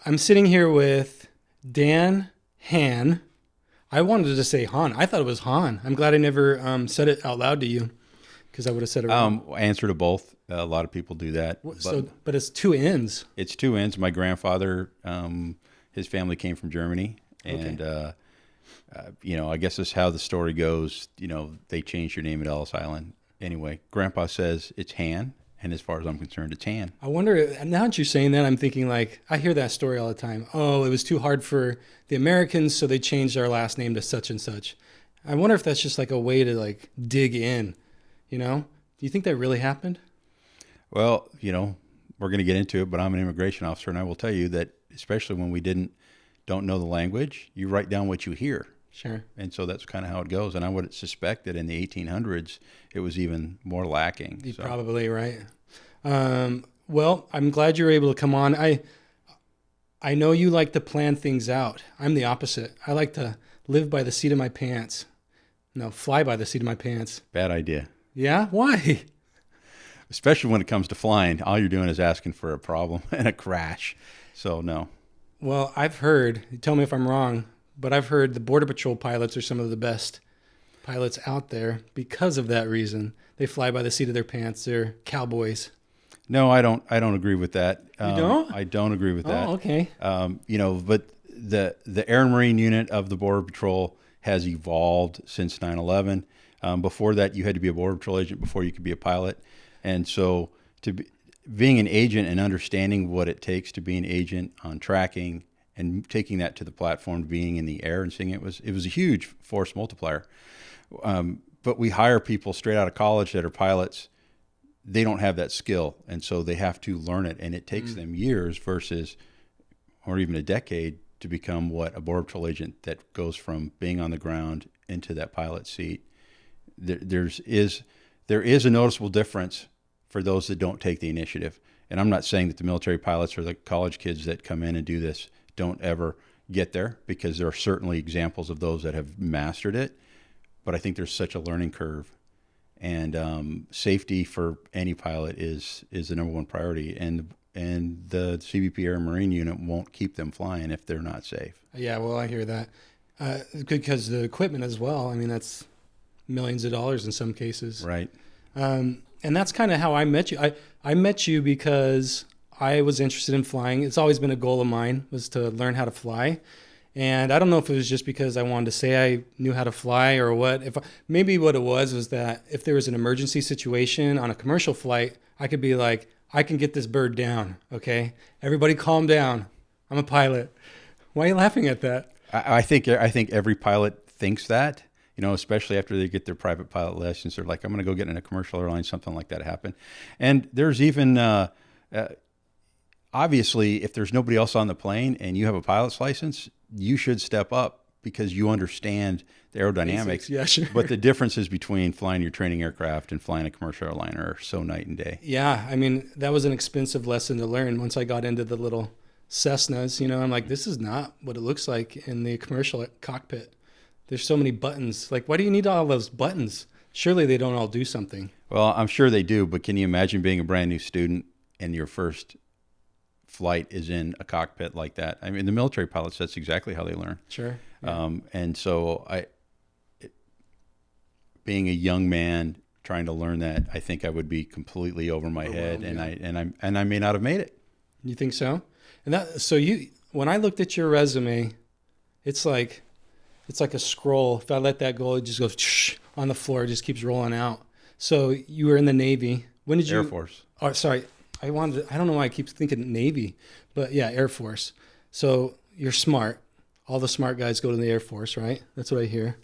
I'm sitting here with Dan Hann. I wanted to say Han. I thought it was Han. I'm glad I never said it out loud to you because I would have said it wrong. Answer to both. A lot of people do that. But it's two N's. It's two N's. My grandfather, his family came from Germany, and I guess that's how the story goes. They changed your name at Ellis Island. Anyway, Grandpa says it's Han, and as far as I'm concerned, it's Han. I wonder, now that you're saying that, I'm thinking I hear that story all the time. Oh, it was too hard for the Americans, so they changed our last name to such and such. I wonder if that's just a way to dig in, Do you think that really happened? Well, we're going to get into it, but I'm an immigration officer, and I will tell you that especially when we don't know the language, you write down what you hear. Sure. And so that's kind of how it goes. And I would suspect that in the 1800s, it was even more lacking. You're probably right. Well, I'm glad you're able to come on. I know you like to plan things out. I'm the opposite. I like to live by the seat of my pants. No, fly by the seat of my pants. Bad idea. Yeah? Why? Especially when it comes to flying. All you're doing is asking for a problem and a crash. So, no. Well, I've heard, tell me if I'm wrong, but I've heard the Border Patrol pilots are some of the best pilots out there because of that reason. They fly by the seat of their pants. They're cowboys. No, I don't agree with that. You don't? I don't agree with that. Oh, okay. But the Air and Marine unit of the Border Patrol has evolved since 9/11. Before that, you had to be a Border Patrol agent before you could be a pilot. And so being an agent and understanding what it takes to be an agent on tracking and taking that to the platform, being in the air and seeing it was a huge force multiplier. But we hire people straight out of college that are pilots. They don't have that skill, and so they have to learn it, and it takes them years or even a decade to become what a Border Patrol agent that goes from being on the ground into that pilot seat. There is a noticeable difference for those that don't take the initiative. And I'm not saying that the military pilots or the college kids that come in and do this don't ever get there, because there are certainly examples of those that have mastered it. But I think there's such a learning curve, and safety for any pilot is the number one priority. And the CBP Air and Marine unit won't keep them flying if they're not safe. Yeah, well, I hear that. Because the equipment as well, I mean, that's millions of dollars in some cases. Right. And that's kind of how I met you. I met you because I was interested in flying. It's always been a goal of mine, was to learn how to fly. And I don't know if it was just because I wanted to say I knew how to fly or what. Maybe what it was that if there was an emergency situation on a commercial flight, I could be like, I can get this bird down, okay? Everybody calm down. I'm a pilot. Why are you laughing at that? I think every pilot thinks that, especially after they get their private pilot license. They're like, I'm going to go get in a commercial airline, something like that happen. And there's even, obviously, if there's nobody else on the plane and you have a pilot's license, you should step up because you understand the aerodynamics. Basics, yeah, sure. But the differences between flying your training aircraft and flying a commercial airliner are so night and day. Yeah, I mean, that was an expensive lesson to learn once I got into the little Cessnas. I'm like, this is not what it looks like in the commercial cockpit. There's so many buttons. Like, why do you need all those buttons? Surely they don't all do something. Well, I'm sure they do, but can you imagine being a brand new student and your first flight is in a cockpit like that? I mean, the military pilots, that's exactly how they learn. Sure. Yeah. And so being a young man trying to learn that, I think I would be completely over my head, and I may not have made it. You think so? When I looked at your resume, it's like a scroll. If I let that go, it just goes on the floor. It just keeps rolling out. So you were in the Navy. When did you? Air Force. Oh, sorry. I don't know why I keep thinking Navy, but yeah, Air Force. So you're smart. All the smart guys go to the Air Force, right? That's what I hear.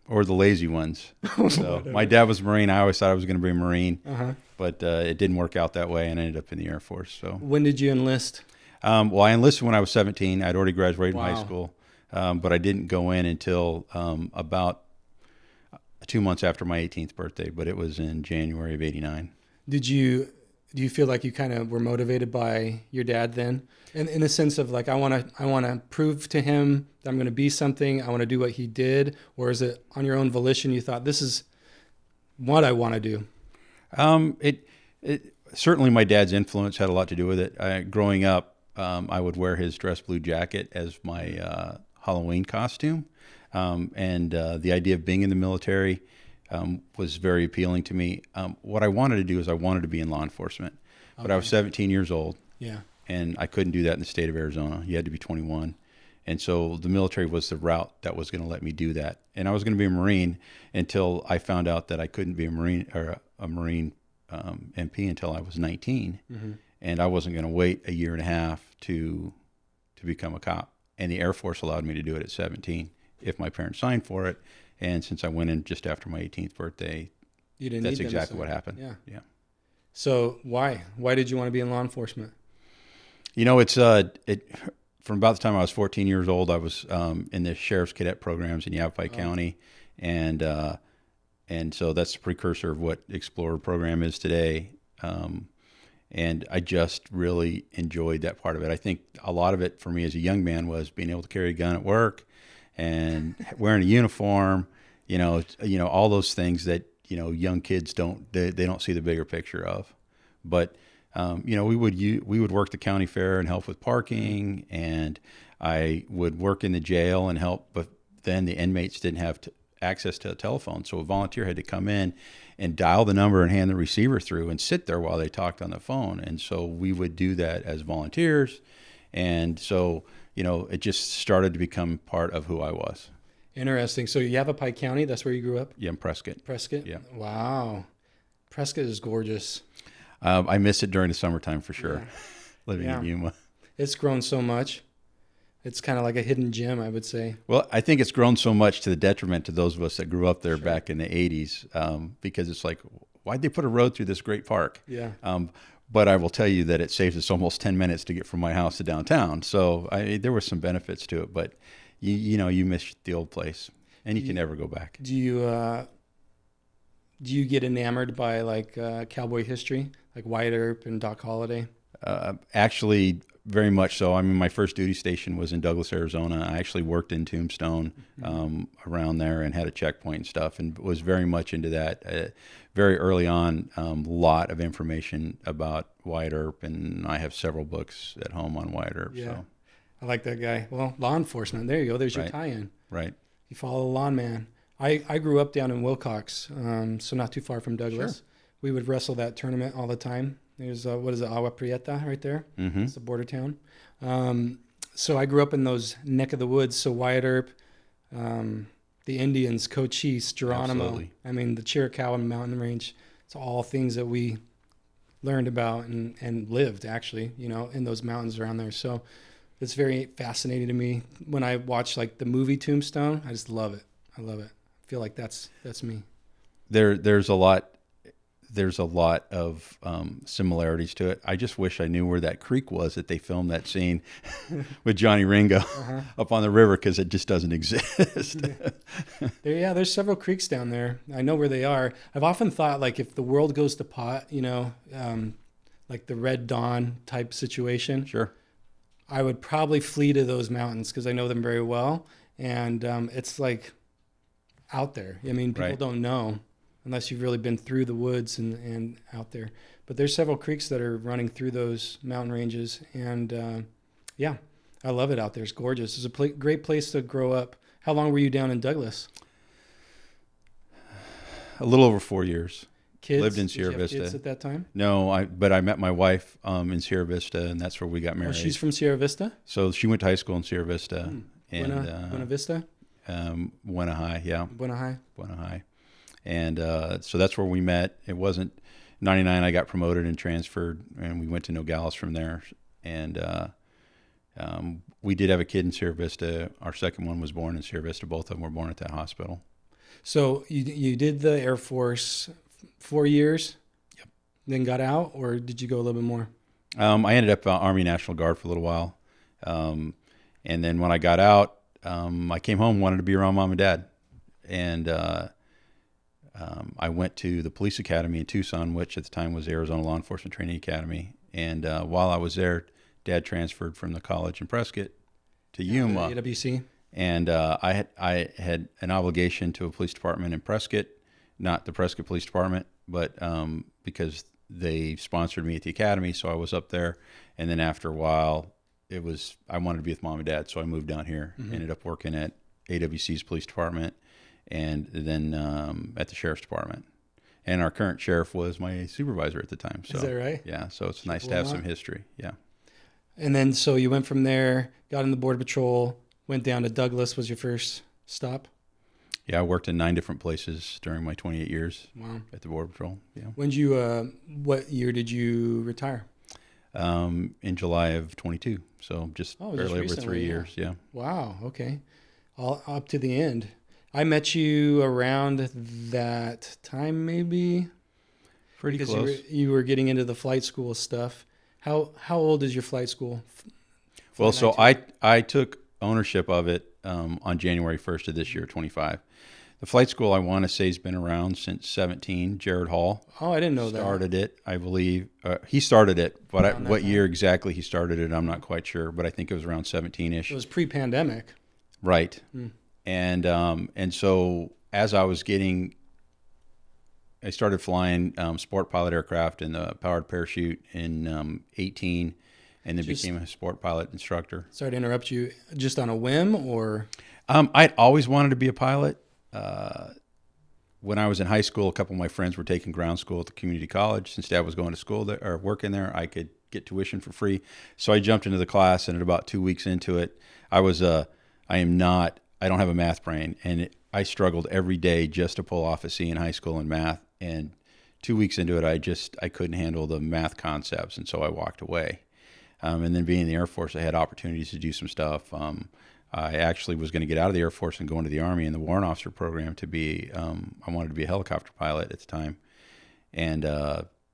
Or the lazy ones. So my dad was a Marine. I always thought I was going to be a Marine, but it didn't work out that way, and I ended up in the Air Force. So when did you enlist? Well, I enlisted when I was 17. I'd already graduated from high school, but I didn't go in until about 2 months after my 18th birthday. But it was in January of '89. Do you feel like you kind of were motivated by your dad then? In the sense of like, I want to prove to him that I'm going to be something. I want to do what he did. Or is it on your own volition? You thought, this is what I want to do. It certainly my dad's influence had a lot to do with it. Growing up, I would wear his dress blue jacket as my Halloween costume. The idea of being in the military was very appealing to me. What I wanted to do is I wanted to be in law enforcement. But I was 17 years old. Yeah. And I couldn't do that in the state of Arizona. You had to be 21. And so the military was the route that was going to let me do that. And I was going to be a Marine until I found out that I couldn't be a Marine or a Marine MP until I was 19. Mm-hmm. And I wasn't going to wait a year and a half to become a cop. And the Air Force allowed me to do it at 17 if my parents signed for it. And since I went in just after my 18th birthday, that's exactly what happened. Yeah. So why did you want to be in law enforcement? You know, it's from about the time I was 14 years old, I was in the sheriff's cadet programs in Yavapai County, and so that's the precursor of what Explorer program is today. And I just really enjoyed that part of it. I think a lot of it for me as a young man was being able to carry a gun at work and wearing a uniform. You know, all those things that young kids don't see the bigger picture of, but. We would work the county fair and help with parking, and I would work in the jail and help. But then the inmates didn't have access to a telephone, so a volunteer had to come in and dial the number and hand the receiver through and sit there while they talked on the phone. And so we would do that as volunteers, and so it just started to become part of who I was. Interesting. So Yavapai County, that's where you grew up? Yeah, in Prescott. Prescott? Yeah. Wow. Prescott is gorgeous. I miss it during the summertime for sure, living in Yuma. It's grown so much. It's kind of like a hidden gem, I would say. Well, I think it's grown so much to the detriment to those of us that grew up there back in the 80s, because it's like, why'd they put a road through this great park? Yeah. But I will tell you that it saves us almost 10 minutes to get from my house to downtown. So there were some benefits to it, but you miss the old place, and you can never go back. Do you get enamored by like cowboy history, like Wyatt Earp and Doc Holliday? Actually, very much so. I mean, my first duty station was in Douglas, Arizona. I actually worked in Tombstone around there and had a checkpoint and stuff, and was very much into that. Very early on, a lot of information about Wyatt Earp, and I have several books at home on Wyatt Earp. Yeah, so. I like that guy. Well, law enforcement. There you go. There's your tie-in. Right. You follow the lawn man. I grew up down in Wilcox, so not too far from Douglas. Sure. We would wrestle that tournament all the time. There's, Agua Prieta right there? Mm-hmm. It's a border town. So I grew up in those neck of the woods. So Wyatt Earp, the Indians, Cochise, Geronimo. Absolutely. I mean, the Chiricahua Mountain Range. It's all things that we learned about and lived, actually, in those mountains around there. So it's very fascinating to me. When I watch, like, the movie Tombstone, I just love it. I love it. I feel like that's me. There's a lot of similarities to it. I just wish I knew where that creek was that they filmed that scene with Johnny Ringo up on the river, because it just doesn't exist. There's several creeks down there. I know where they are. I've often thought, like, if the world goes to pot, like the Red Dawn type situation. Sure. I would probably flee to those mountains because I know them very well. And it's like out there. I mean, people don't know unless you've really been through the woods and out there. But there's several creeks that are running through those mountain ranges. And I love it out there. It's gorgeous. It's a great place to grow up. How long were you down in Douglas? A little over 4 years. Kids? Lived in Sierra Did you have Vista. Kids at that time? No, but I met my wife in Sierra Vista, and that's where we got married. Oh, she's from Sierra Vista? So she went to high school in Sierra Vista. Buena Vista? Buena High, yeah. Buena High. And so that's where we met. It wasn't 99. I got promoted and transferred, and we went to Nogales from there. And we did have a kid in Sierra Vista. Our second one was born in Sierra Vista. Both of them were born at that hospital. So you did the Air Force 4 years? Yep. Then got out, or did you go a little bit more? I ended up Army National Guard for a little while. And then when I got out, I came home, wanted to be around mom and dad. And I went to the police academy in Tucson, which at the time was Arizona Law Enforcement Training Academy. And while I was there, Dad transferred from the college in Prescott to Yuma. AWC. And I had an obligation to a police department in Prescott, not the Prescott Police Department, but because they sponsored me at the academy, so I was up there. And then after a while, I wanted to be with mom and dad, so I moved down here. Ended up working at AWC's police department, and then at the sheriff's department. And our current sheriff was my supervisor at the time. So, is that right? Yeah, so it's nice to have some history. Yeah. And then so you went from there, got in the Border Patrol, went down to Douglas was your first stop? Yeah, I worked in 9 different places during my 28 years Wow. at the Border Patrol. Yeah. What year did you retire? In July of 22. So just barely over 3 years. Yeah. Wow. Okay. All up to the end. I met you around that time, maybe. Pretty because close. You were getting into the flight school stuff. How old is your flight school? Well, so I took ownership of it on January 1st of this year, 25. The flight school, I want to say, has been around since 17. Jared Hall. Oh, I didn't know started it, I believe. He started it, but what time. year exactly he started it, I'm not quite sure. But I think it was around 17-ish. It was pre-pandemic. Right. And so as I started flying sport pilot aircraft and the powered parachute in 18, and then became a sport pilot instructor. Sorry to interrupt you. Just on a whim, or? I'd always wanted to be a pilot. When I was in high school, a couple of my friends were taking ground school at the community college. Since Dad was going to school there, or working there, I could get tuition for free. So I jumped into the class, and at about 2 weeks into it, I don't have a math brain, and I struggled every day just to pull off a C in high school in math. And 2 weeks into it, I couldn't handle the math concepts, and so I walked away. And then being in the Air Force, I had opportunities to do some stuff. I actually was going to get out of the Air Force and go into the Army in the warrant officer program I wanted to be a helicopter pilot at the time. And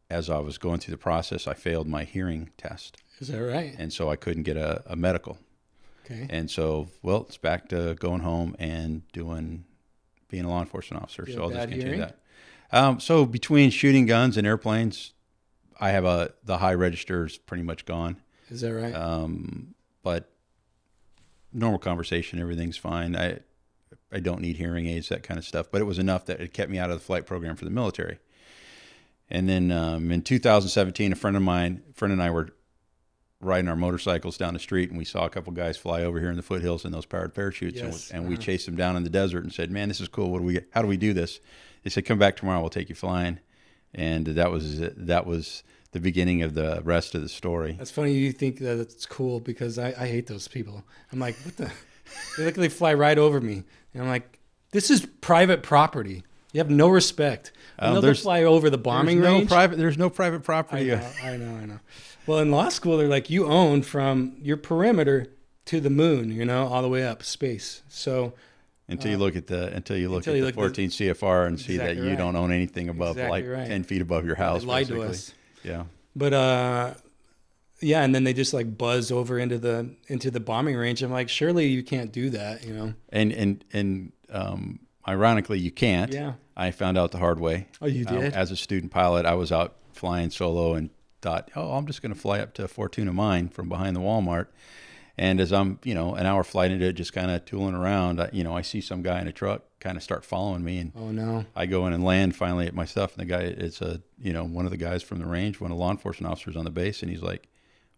as I was going through the process, I failed my hearing test. Is that right? And so I couldn't get a medical. Okay. And so, well, it's back to going home and being a law enforcement officer. So I'll just continue that. So between shooting guns and airplanes, I have the high register is pretty much gone. Is that right? But normal conversation, everything's fine. I don't need hearing aids, that kind of stuff. But it was enough that it kept me out of the flight program for the military. And then in 2017, a friend and I were riding our motorcycles down the street, and we saw a couple guys fly over here in the foothills in those powered parachutes. Yes. And we chased them down in the desert and said, "Man, this is cool. How do we do this?" They said, "Come back tomorrow. We'll take you flying." And that was the beginning of the rest of the story. That's funny you think that it's cool, because I hate those people. I'm like, what the? They fly right over me. And I'm like, this is private property. You have no respect. They'll fly over the bombing range. There's no private property. I know. Well, in law school, they're like, you own from your perimeter to the moon, all the way up space. So until you look at the 14 CFR and see that you don't own anything above 10 feet above your house. They lied to us. Yeah. But and then they just buzz over into the bombing range. I'm like, surely you can't do that, And ironically, you can't. Yeah. I found out the hard way. Oh, you did? As a student pilot, I was out flying solo and thought, I'm just going to fly up to Fortuna Mine from behind the Walmart. And as I'm, an hour flight into it, just kind of tooling around, I see some guy in a truck kind of start following me. And oh, no. I go in and land finally at my stuff. And the guy, it's one of the guys from the range, one of the law enforcement officers on the base. And he's like,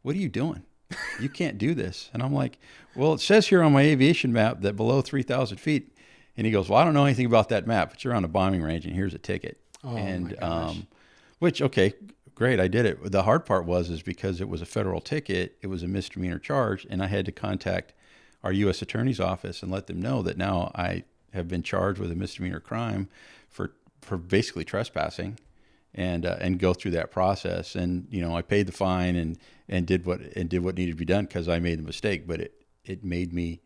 "What are you doing? You can't do this." And I'm like, "Well, it says here on my aviation map that below 3,000 feet. And he goes, "Well, I don't know anything about that map, but you're on a bombing range and here's a ticket." Oh, and, my gosh. Which, okay, great, I did it. The hard part is because it was a federal ticket, it was a misdemeanor charge, and I had to contact our U.S. Attorney's Office and let them know that now I have been charged with a misdemeanor crime for basically trespassing, and go through that process. And I paid the fine and did what needed to be done because I made the mistake. But it made me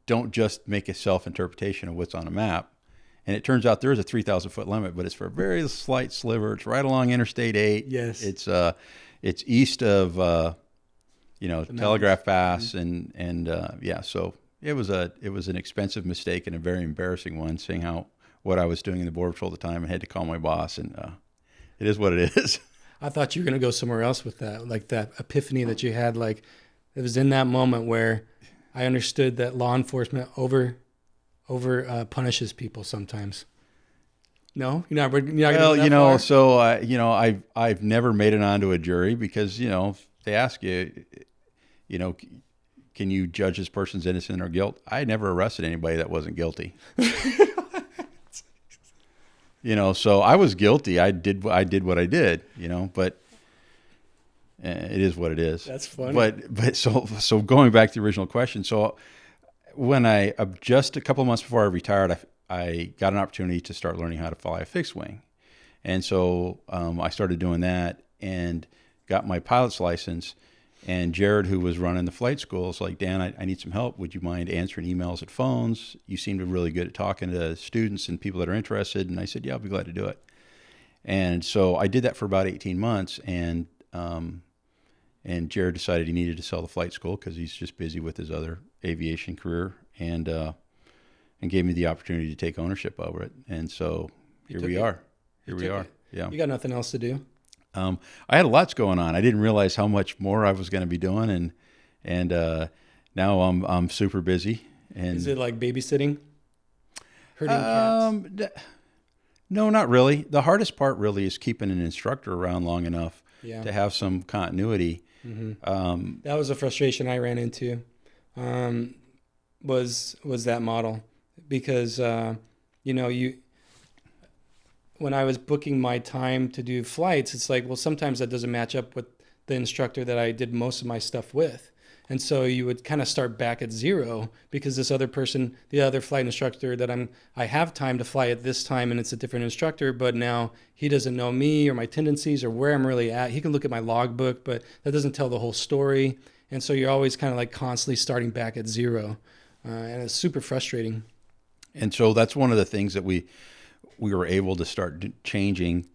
don't just make a self-interpretation of what's on a map. And it turns out there is a 3,000 foot limit, but it's for a very slight sliver. It's right along Interstate 8. Yes. It's east of Telegraph Pass, mm-hmm. So it was an expensive mistake and a very embarrassing one, seeing what I was doing in the Border Patrol at the time, and had to call my boss, and it is what it is. I thought you were going to go somewhere else with that, like that epiphany that you had. Like, it was in that moment where I understood that law enforcement over punishes people sometimes. No, you're not. Well, so I've never made it onto a jury because they ask you, you know, can you judge this person's innocent or guilt? I never arrested anybody that wasn't guilty. You know, so I was guilty. I did what I did, you know, but it is what it is. That's funny. But so going back to the original question. So when just a couple of months before I retired, I got an opportunity to start learning how to fly a fixed wing. And so I started doing that and got my pilot's license. And Jared, who was running the flight school, was like, Dan, I need some help. Would you mind answering emails and phones? You seem to be really good at talking to students and people that are interested. And I said, yeah, I'll be glad to do it. And so I did that for about 18 months. And Jared decided he needed to sell the flight school because he's just busy with his other aviation career, and gave me the opportunity to take ownership over it. And so here we are. Yeah. You got nothing else to do? I had lots going on. I didn't realize how much more I was going to be doing, and now I'm super busy. And is it like babysitting, herding cats? No, not really. The hardest part really is keeping an instructor around long enough Yeah. to have some continuity. Mm-hmm. That was a frustration I ran into. Was that model, because when I was booking my time to do flights, it's like, well, sometimes that doesn't match up with the instructor that I did most of my stuff with. And so you would kind of start back at zero because this other person, the other flight instructor that I have time to fly at this time, and it's a different instructor, but now he doesn't know me or my tendencies or where I'm really at. He can look at my logbook, but that doesn't tell the whole story. And so you're always kind of like constantly starting back at zero. And it's super frustrating. And so that's one of the things that we were able to start changing,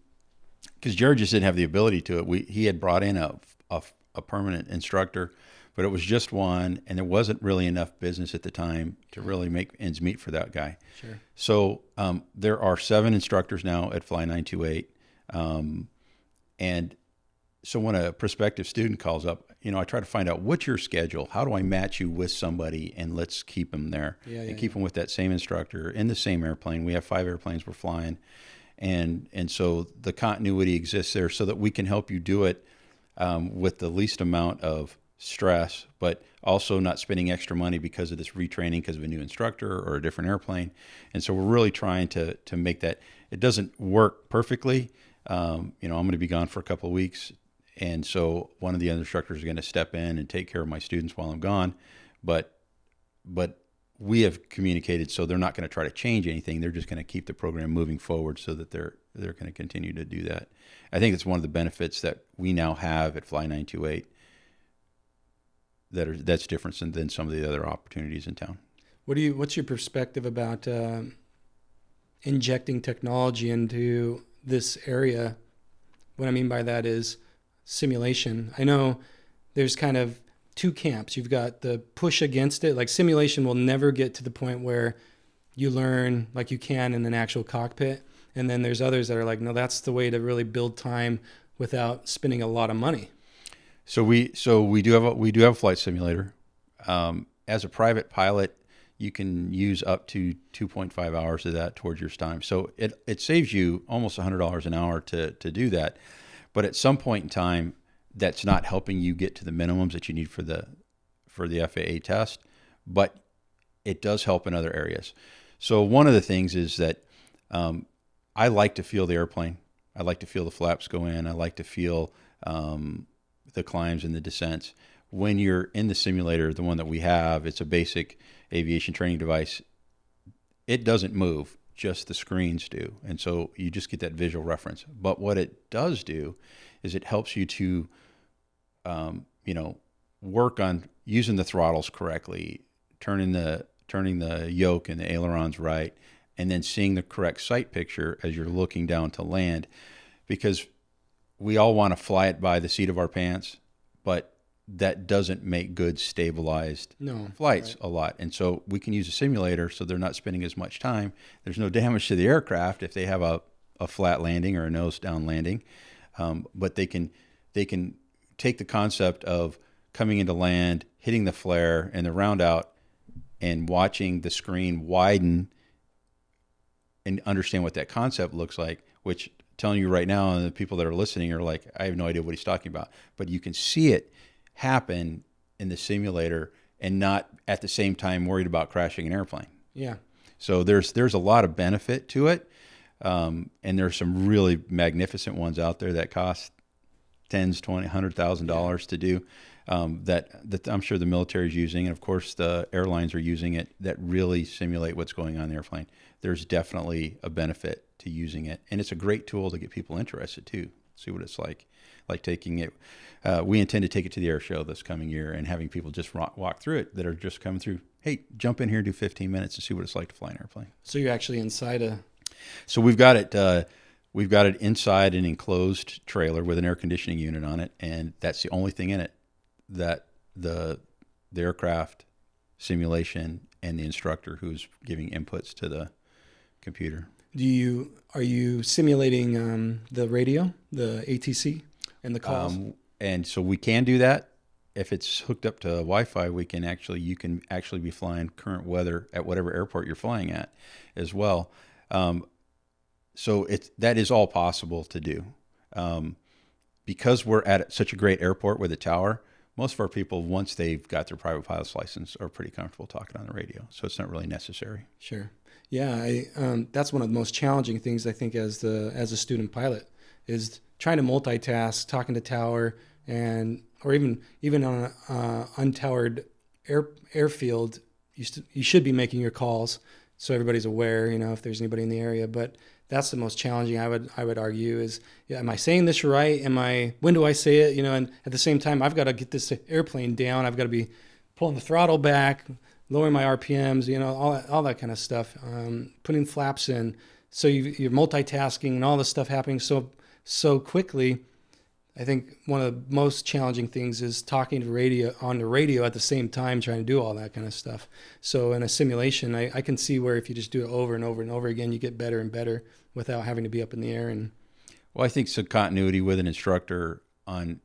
because Jared just didn't have the ability to it. He had brought in a permanent instructor, but it was just one, and there wasn't really enough business at the time to really make ends meet for that guy. Sure. So there are 7 instructors now at Fly 928. And so when a prospective student calls up, I try to find out what's your schedule. How do I match you with somebody, and let's keep them there and keep them with that same instructor in the same airplane. We have 5 airplanes we're flying. And so the continuity exists there so that we can help you do it with the least amount of stress, but also not spending extra money because of this retraining because of a new instructor or a different airplane. And so we're really trying to make that. It doesn't work perfectly. I'm going to be gone for a couple of weeks. And so one of the other instructors is going to step in and take care of my students while I'm gone. But we have communicated, so they're not going to try to change anything. They're just going to keep the program moving forward so that they're going to continue to do that. I think it's one of the benefits that we now have at Fly 928 that's different than some of the other opportunities in town. What's your perspective about injecting technology into this area? What I mean by that is simulation. I know there's kind of 2 camps. You've got the push against it. Like, simulation will never get to the point where you learn like you can in an actual cockpit. And then there's others that are like, no, that's the way to really build time without spending a lot of money. So we do have a flight simulator. As a private pilot, you can use up to 2.5 hours of that towards your time. So it saves you almost $100 an hour to do that. But at some point in time, that's not helping you get to the minimums that you need for the FAA test, but it does help in other areas. So one of the things is that I like to feel the airplane. I like to feel the flaps go in. I like to feel the climbs and the descents. When you're in the simulator, the one that we have, it's a basic aviation training device. It doesn't move, just the screens do. And so you just get that visual reference. But what it does do is it helps you to, work on using the throttles correctly, turning the yoke and the ailerons right, and then seeing the correct sight picture as you're looking down to land. Because we all want to fly it by the seat of our pants, but that doesn't make good stabilized flights a lot. And so we can use a simulator so they're not spending as much time. There's no damage to the aircraft if they have a flat landing or a nose down landing. But they can take the concept of coming into land, hitting the flare and the round out, and watching the screen widen and understand what that concept looks like, which telling you right now, and the people that are listening are like, I have no idea what he's talking about. But you can see it happen in the simulator and not at the same time worried about crashing an airplane. Yeah. So there's a lot of benefit to it. And there's some really magnificent ones out there that cost tens, $100,000 to do, that I'm sure the military is using. And of course the airlines are using it, that really simulate what's going on in the airplane. There's definitely a benefit to using it. And it's a great tool to get people interested too. See what it's like taking it. We intend to take it to the air show this coming year and having people just walk through it that are just coming through. Hey, jump in here, do 15 minutes and see what it's like to fly an airplane. So you're actually inside So we've got it inside an enclosed trailer with an air conditioning unit on it, and that's the only thing in it that the aircraft simulation and the instructor who's giving inputs to the computer. Are you simulating the radio, the ATC, and the calls? And so we can do that. If it's hooked up to Wi-Fi, you can actually be flying current weather at whatever airport you're flying at as well. So that is all possible to do. Because we're at such a great airport with a tower, most of our people, once they've got their private pilot's license, are pretty comfortable talking on the radio. So it's not really necessary. Sure. Yeah, that's one of the most challenging things I think as a student pilot is trying to multitask, talking to tower, or even on an untowered airfield. You should be making your calls so everybody's aware, if there's anybody in the area. But that's the most challenging. I would argue is, am I saying this right? When do I say it? And at the same time, I've got to get this airplane down. I've got to be pulling the throttle back, lowering my RPMs, all that kind of stuff, putting flaps in. So you're multitasking and all this stuff happening so quickly. I think one of the most challenging things is talking on the radio at the same time, trying to do all that kind of stuff. So in a simulation, I can see where if you just do it over and over and over again, you get better and better without having to be up in the air. Well, I think some continuity with an instructor on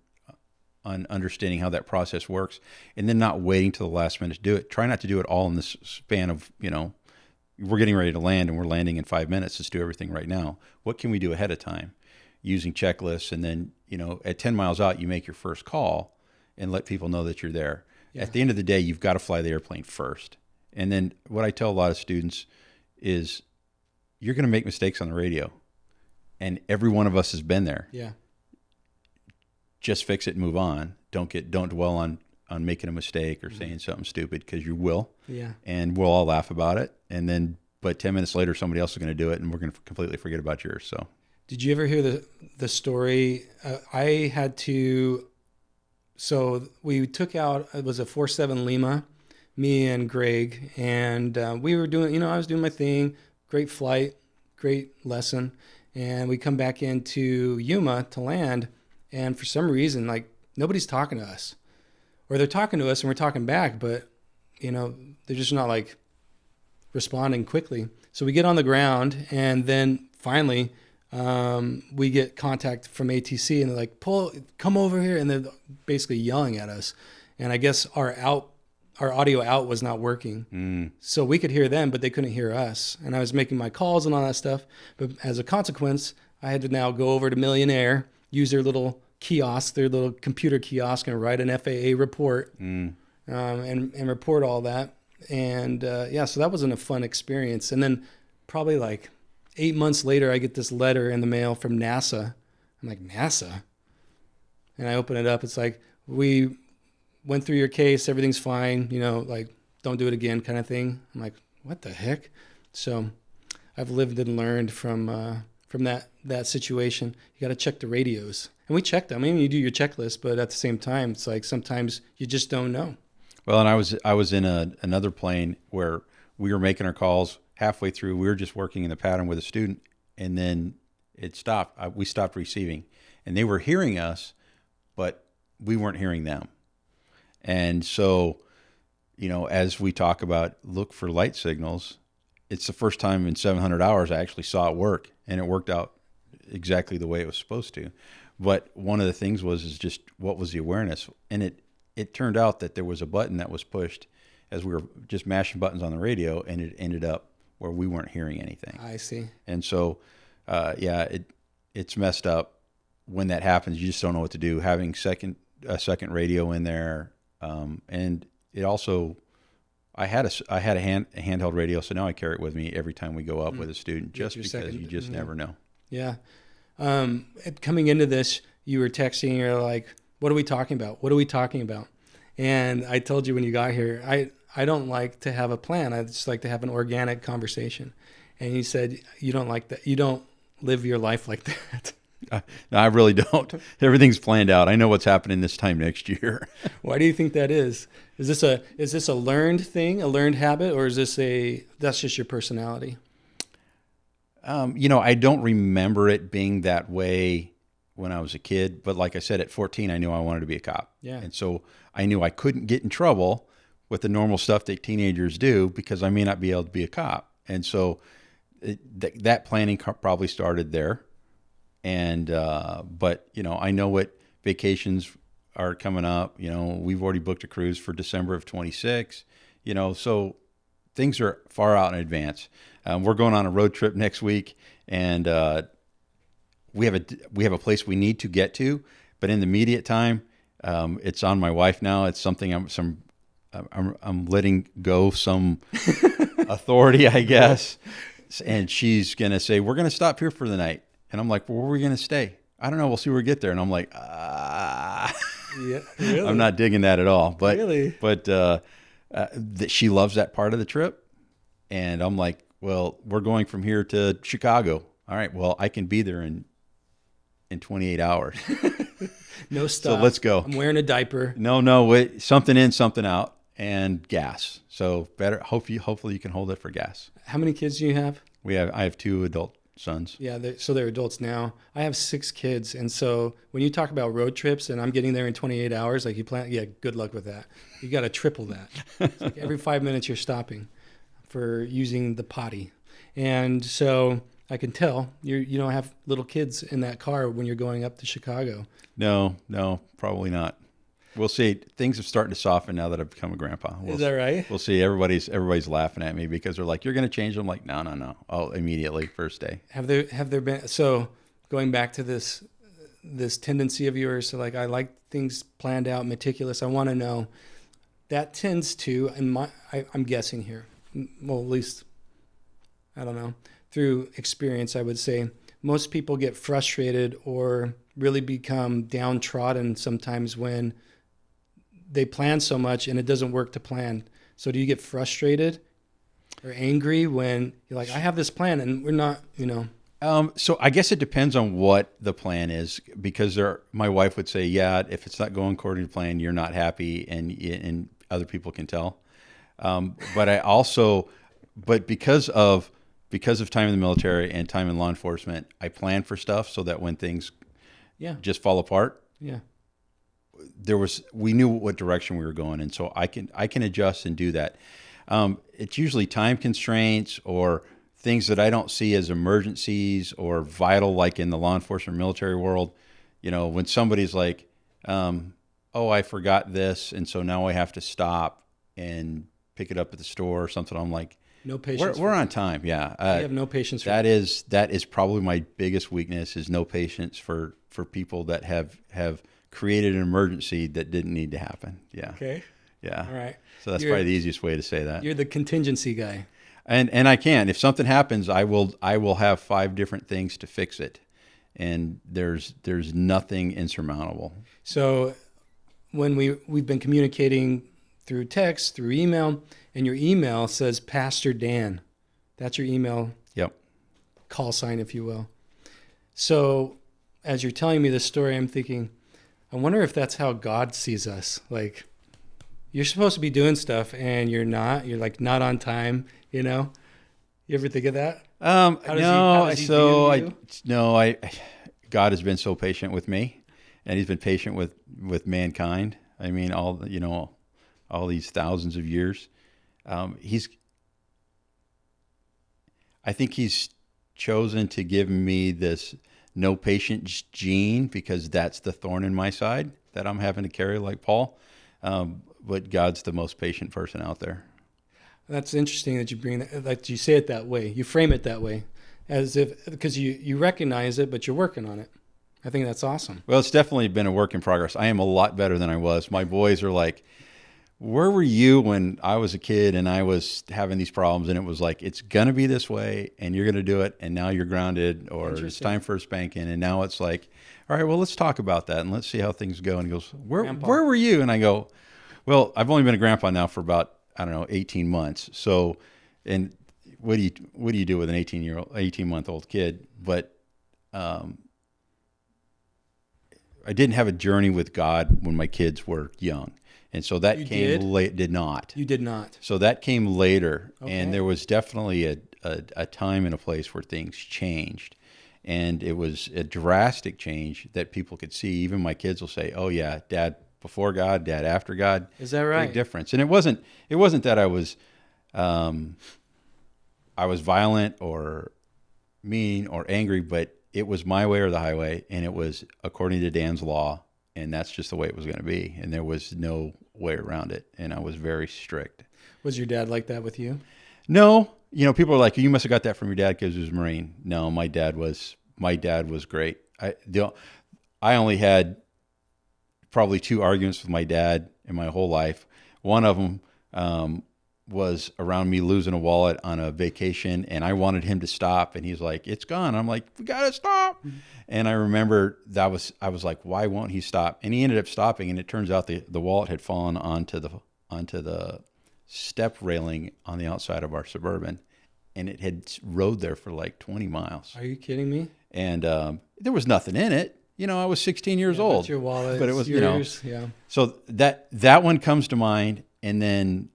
understanding how that process works, and then not waiting till the last minute to do it. Try not to do it all in this span of, we're getting ready to land and we're landing in 5 minutes. Let's do everything right now. What can we do ahead of time? Using checklists, and then, at 10 miles out, you make your first call and let people know that you're there. Yeah. At the end of the day, you've got to fly the airplane first. And then what I tell a lot of students is you're going to make mistakes on the radio, and every one of us has been there. Yeah. Just fix it and move on. Don't dwell on making a mistake or saying something stupid, because you will. Yeah. And we'll all laugh about it. But 10 minutes later, somebody else is going to do it, and we're going to completely forget about yours. So. Did you ever hear the story? So we took out, it was a 47 Lima, me and Greg, and we were doing, I was doing my thing, great flight, great lesson, and we come back into Yuma to land, and for some reason, nobody's talking to us. Or they're talking to us and we're talking back, but, they're just not responding quickly. So we get on the ground, and then finally, we get contact from ATC, and they're like, come over here. And they're basically yelling at us. And I guess our audio out was not working. So we could hear them, but they couldn't hear us. And I was making my calls and all that stuff. But as a consequence, I had to now go over to Millionaire, use their little kiosk, their little computer kiosk, and write an FAA report, and report all that. And so that wasn't a fun experience. And then probably 8 months later, I get this letter in the mail from NASA. I'm like, NASA? And I open it up. It's like, we went through your case. Everything's fine. Don't do it again kind of thing. I'm like, what the heck? So I've lived and learned from that situation. You got to check the radios. And we checked them. You do your checklist, but at the same time, it's like sometimes you just don't know. Well, and I was in another plane where we were making our calls. Halfway through, we were just working in the pattern with a student, and then it stopped. We stopped receiving, and they were hearing us, but we weren't hearing them. And so, as we talk about look for light signals, it's the first time in 700 hours I actually saw it work, and it worked out exactly the way it was supposed to. But one of the things is just what was the awareness, and it turned out that there was a button that was pushed as we were just mashing buttons on the radio, and it ended up where we weren't hearing anything. I see. And so, it's messed up when that happens. You just don't know what to do. Having a second radio in there, and it also, I had a handheld radio, so now I carry it with me every time we go up with a student, just because you just never know. Yeah. Coming into this, you were texting. You're like, "What are we talking about? What are we talking about?" And I told you when you got here, I don't like to have a plan. I just like to have an organic conversation. And you said you don't like that. You don't live your life like that. No, I really don't. Everything's planned out. I know what's happening this time next year. Why do you think that is? Is this a learned thing, a learned habit, or is that's just your personality? I don't remember it being that way when I was a kid, but like I said, at 14, I knew I wanted to be a cop. Yeah. And so I knew I couldn't get in trouble with the normal stuff that teenagers do because I may not be able to be a cop. And so that planning probably started there. And, but I know what vacations are coming up. We've already booked a cruise for December of 26, so things are far out in advance. We're going on a road trip next week, and we have a place we need to get to, but in the immediate time, it's on my wife now. It's something I'm letting go some authority, I guess. And she's going to say, we're going to stop here for the night. And I'm like, well, where are we going to stay? I don't know. We'll see where we get there. And I'm like, Yeah, really? I'm not digging that at all. But, really? But she loves that part of the trip. And I'm like, well, we're going from here to Chicago. All right, well, I can be there in 28 hours. No stop. So let's go. I'm wearing a diaper. No, wait, something in, something out, and gas. So better. Hopefully you can hold it for gas. How many kids do you have? I have 2 adult sons. Yeah, so they're adults now. I have 6 kids, and so when you talk about road trips and I'm getting there in 28 hours, like you plan, yeah, good luck with that. You got to triple that. It's like every 5 minutes you're stopping for using the potty, and so I can tell you don't have little kids in that car when you're going up to Chicago. No, probably not. We'll see. Things are starting to soften now that I've become a grandpa. Is that right? We'll see. Everybody's laughing at me because they're like, "You're going to change." I'm like, "No. Oh, immediately, first day." Have there been, so going back to this tendency of yours, so like I like things planned out, meticulous. I want to know that tends to, I'm guessing here, well, at least I don't know, through experience, I would say most people get frustrated or really become downtrodden sometimes when they plan so much and it doesn't work to plan. So do you get frustrated or angry when you're like, I have this plan and we're not, So I guess it depends on what the plan is, because my wife would say, yeah, if it's not going according to plan, you're not happy, and other people can tell. But because of time in the military and time in law enforcement, I plan for stuff so that when things just fall apart, we knew what direction we were going, and so I can adjust and do that. It's usually time constraints or things that I don't see as emergencies or vital, like in the law enforcement military world. When somebody's like, oh, I forgot this, and so now I have to stop and pick it up at the store or something. I'm like, no patience. We're on time. Yeah. I have no patience for that. Is probably my biggest weakness, is no patience for people that have created an emergency that didn't need to happen. Yeah. Okay. Yeah. All right. So that's probably the easiest way to say that. You're the contingency guy. And I can. If something happens, I will have 5 different things to fix it. And there's nothing insurmountable. So when we've been communicating through text, through email, and your email says Pastor Dan. That's your email. Yep. Call sign, if you will. So as you're telling me this story, I'm thinking, I wonder if that's how God sees us. Like, you're supposed to be doing stuff and you're not. You're like not on time, You ever think of that? God has been so patient with me, and He's been patient with mankind. I mean, all these thousands of years. I think He's chosen to give me this no patience gene, because that's the thorn in my side that I'm having to carry, like Paul. But God's the most patient person out there. That's interesting that you bring that, like you say it that way. You frame it that way. as if because you recognize it, but you're working on it. I think that's awesome. Well, it's definitely been a work in progress. I am a lot better than I was. My boys are like, where were you when I was a kid and I was having these problems? And it was like, it's going to be this way and you're going to do it. And now you're grounded, or it's time for a spanking. And now it's like, all right, well, let's talk about that and let's see how things go. And he goes, where were you? And I go, well, I've only been a grandpa now for about, I don't know, 18 months. So, and what do you do with an 18-month-old kid? But, I didn't have a journey with God when my kids were young. And so that came late. Did not. You did not. So that came later. Okay. And there was definitely a time and a place where things changed. And it was a drastic change that people could see. Even my kids will say, oh yeah, dad before God, dad after God. Is that right? Big difference. And it wasn't that I was violent or mean or angry, but it was my way or the highway, and it was according to Dan's law, and that's just the way it was going to be, and there was no way around it, and I was very strict. Was your dad like that with you? No. People are like, you must have got that from your dad because he was a Marine. No, my dad was great. I only had probably 2 arguments with my dad in my whole life. One of them was around me losing a wallet on a vacation, and I wanted him to stop, and he's like, it's gone. I'm like, we gotta stop. Mm-hmm. And I remember I was like, why won't he stop? And he ended up stopping, and it turns out the wallet had fallen onto the step railing on the outside of our Suburban, and it had rode there for like 20 miles. Are you kidding me? And there was nothing in it. I was 16 years old. But your wallet, but it was yours, yeah. So that one comes to mind, and then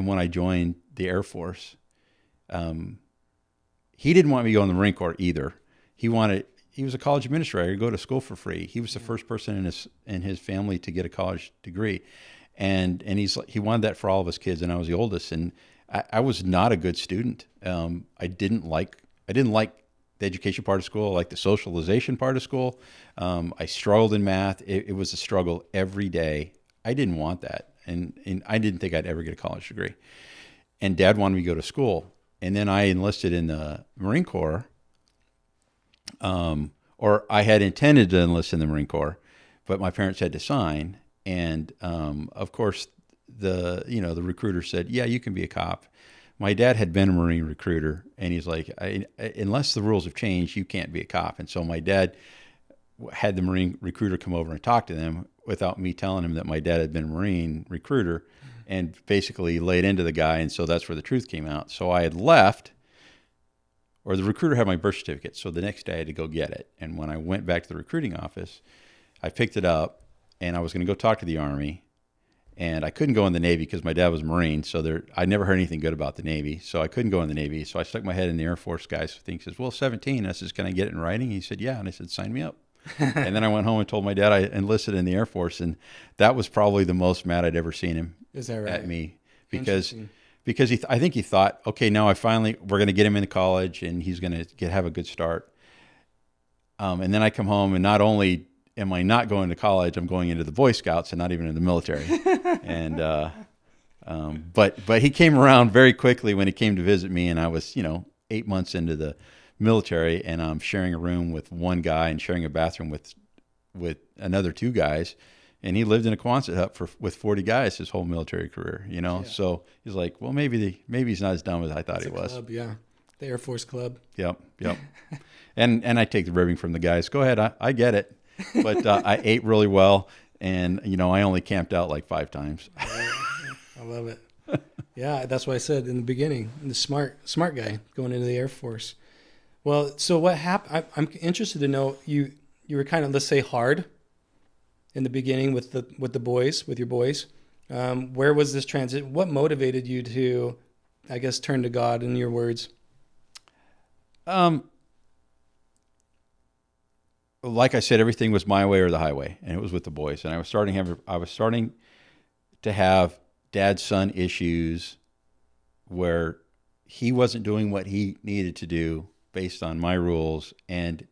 when I joined the Air Force, he didn't want me to go in the Marine Corps either. He was a college administrator to go to school for free. He was the first person in his family to get a college degree. And he wanted that for all of his kids, and I was the oldest, and I was not a good student. I didn't like the education part of school. I liked the socialization part of school. I struggled in math. It was a struggle every day. I didn't want that. And I didn't think I'd ever get a college degree. And Dad wanted me to go to school. And then I enlisted in the Marine Corps, or I had intended to enlist in the Marine Corps, but my parents had to sign. And of course, the recruiter said, yeah, you can be a cop. My dad had been a Marine recruiter, and he's like, unless the rules have changed, you can't be a cop. And so my dad had the Marine recruiter come over and talk to them without me telling him that my dad had been a Marine recruiter, and basically laid into the guy. And so that's where the truth came out. So I had left, or the recruiter had my birth certificate. So the next day I had to go get it. And when I went back to the recruiting office, I picked it up, and I was going to go talk to the Army. And I couldn't go in the Navy because my dad was a Marine, so I never heard anything good about the Navy, so I couldn't go in the Navy. So I stuck my head in the Air Force guy's thing. He says, well, 17. And I says, can I get it in writing? He said, yeah. And I said, sign me up. And then I went home and told my dad I enlisted in the Air Force, and that was probably the most mad I'd ever seen him. Is that right? At me. Because I think he thought, okay, now we're going to get him into college, and he's going to have a good start. And then I come home, and not only am I not going to college, I'm going into the Boy Scouts and not even in the military. And but he came around very quickly when he came to visit me, and I was 8 months into the military, and I'm sharing a room with one guy and sharing a bathroom with another 2 guys, and he lived in a Quonset hut with 40 guys his whole military career. Yeah. So he's like, well, maybe he's not as dumb as I thought he was. Club, yeah, the Air Force Club. Yep. And I take the ribbing from the guys. Go ahead, I get it. But I ate really well, and I only camped out like 5 times. I love it. Yeah, that's what I said in the beginning. The smart guy going into the Air Force. Well, so what happened? I'm interested to know. You were kind of, let's say, hard in the beginning with your boys. Where was this transit? What motivated you to, I guess, turn to God? In your words. Like I said, everything was my way or the highway, and it was with the boys. And I was starting to have dad-son issues where he wasn't doing what he needed to do based on my rules, and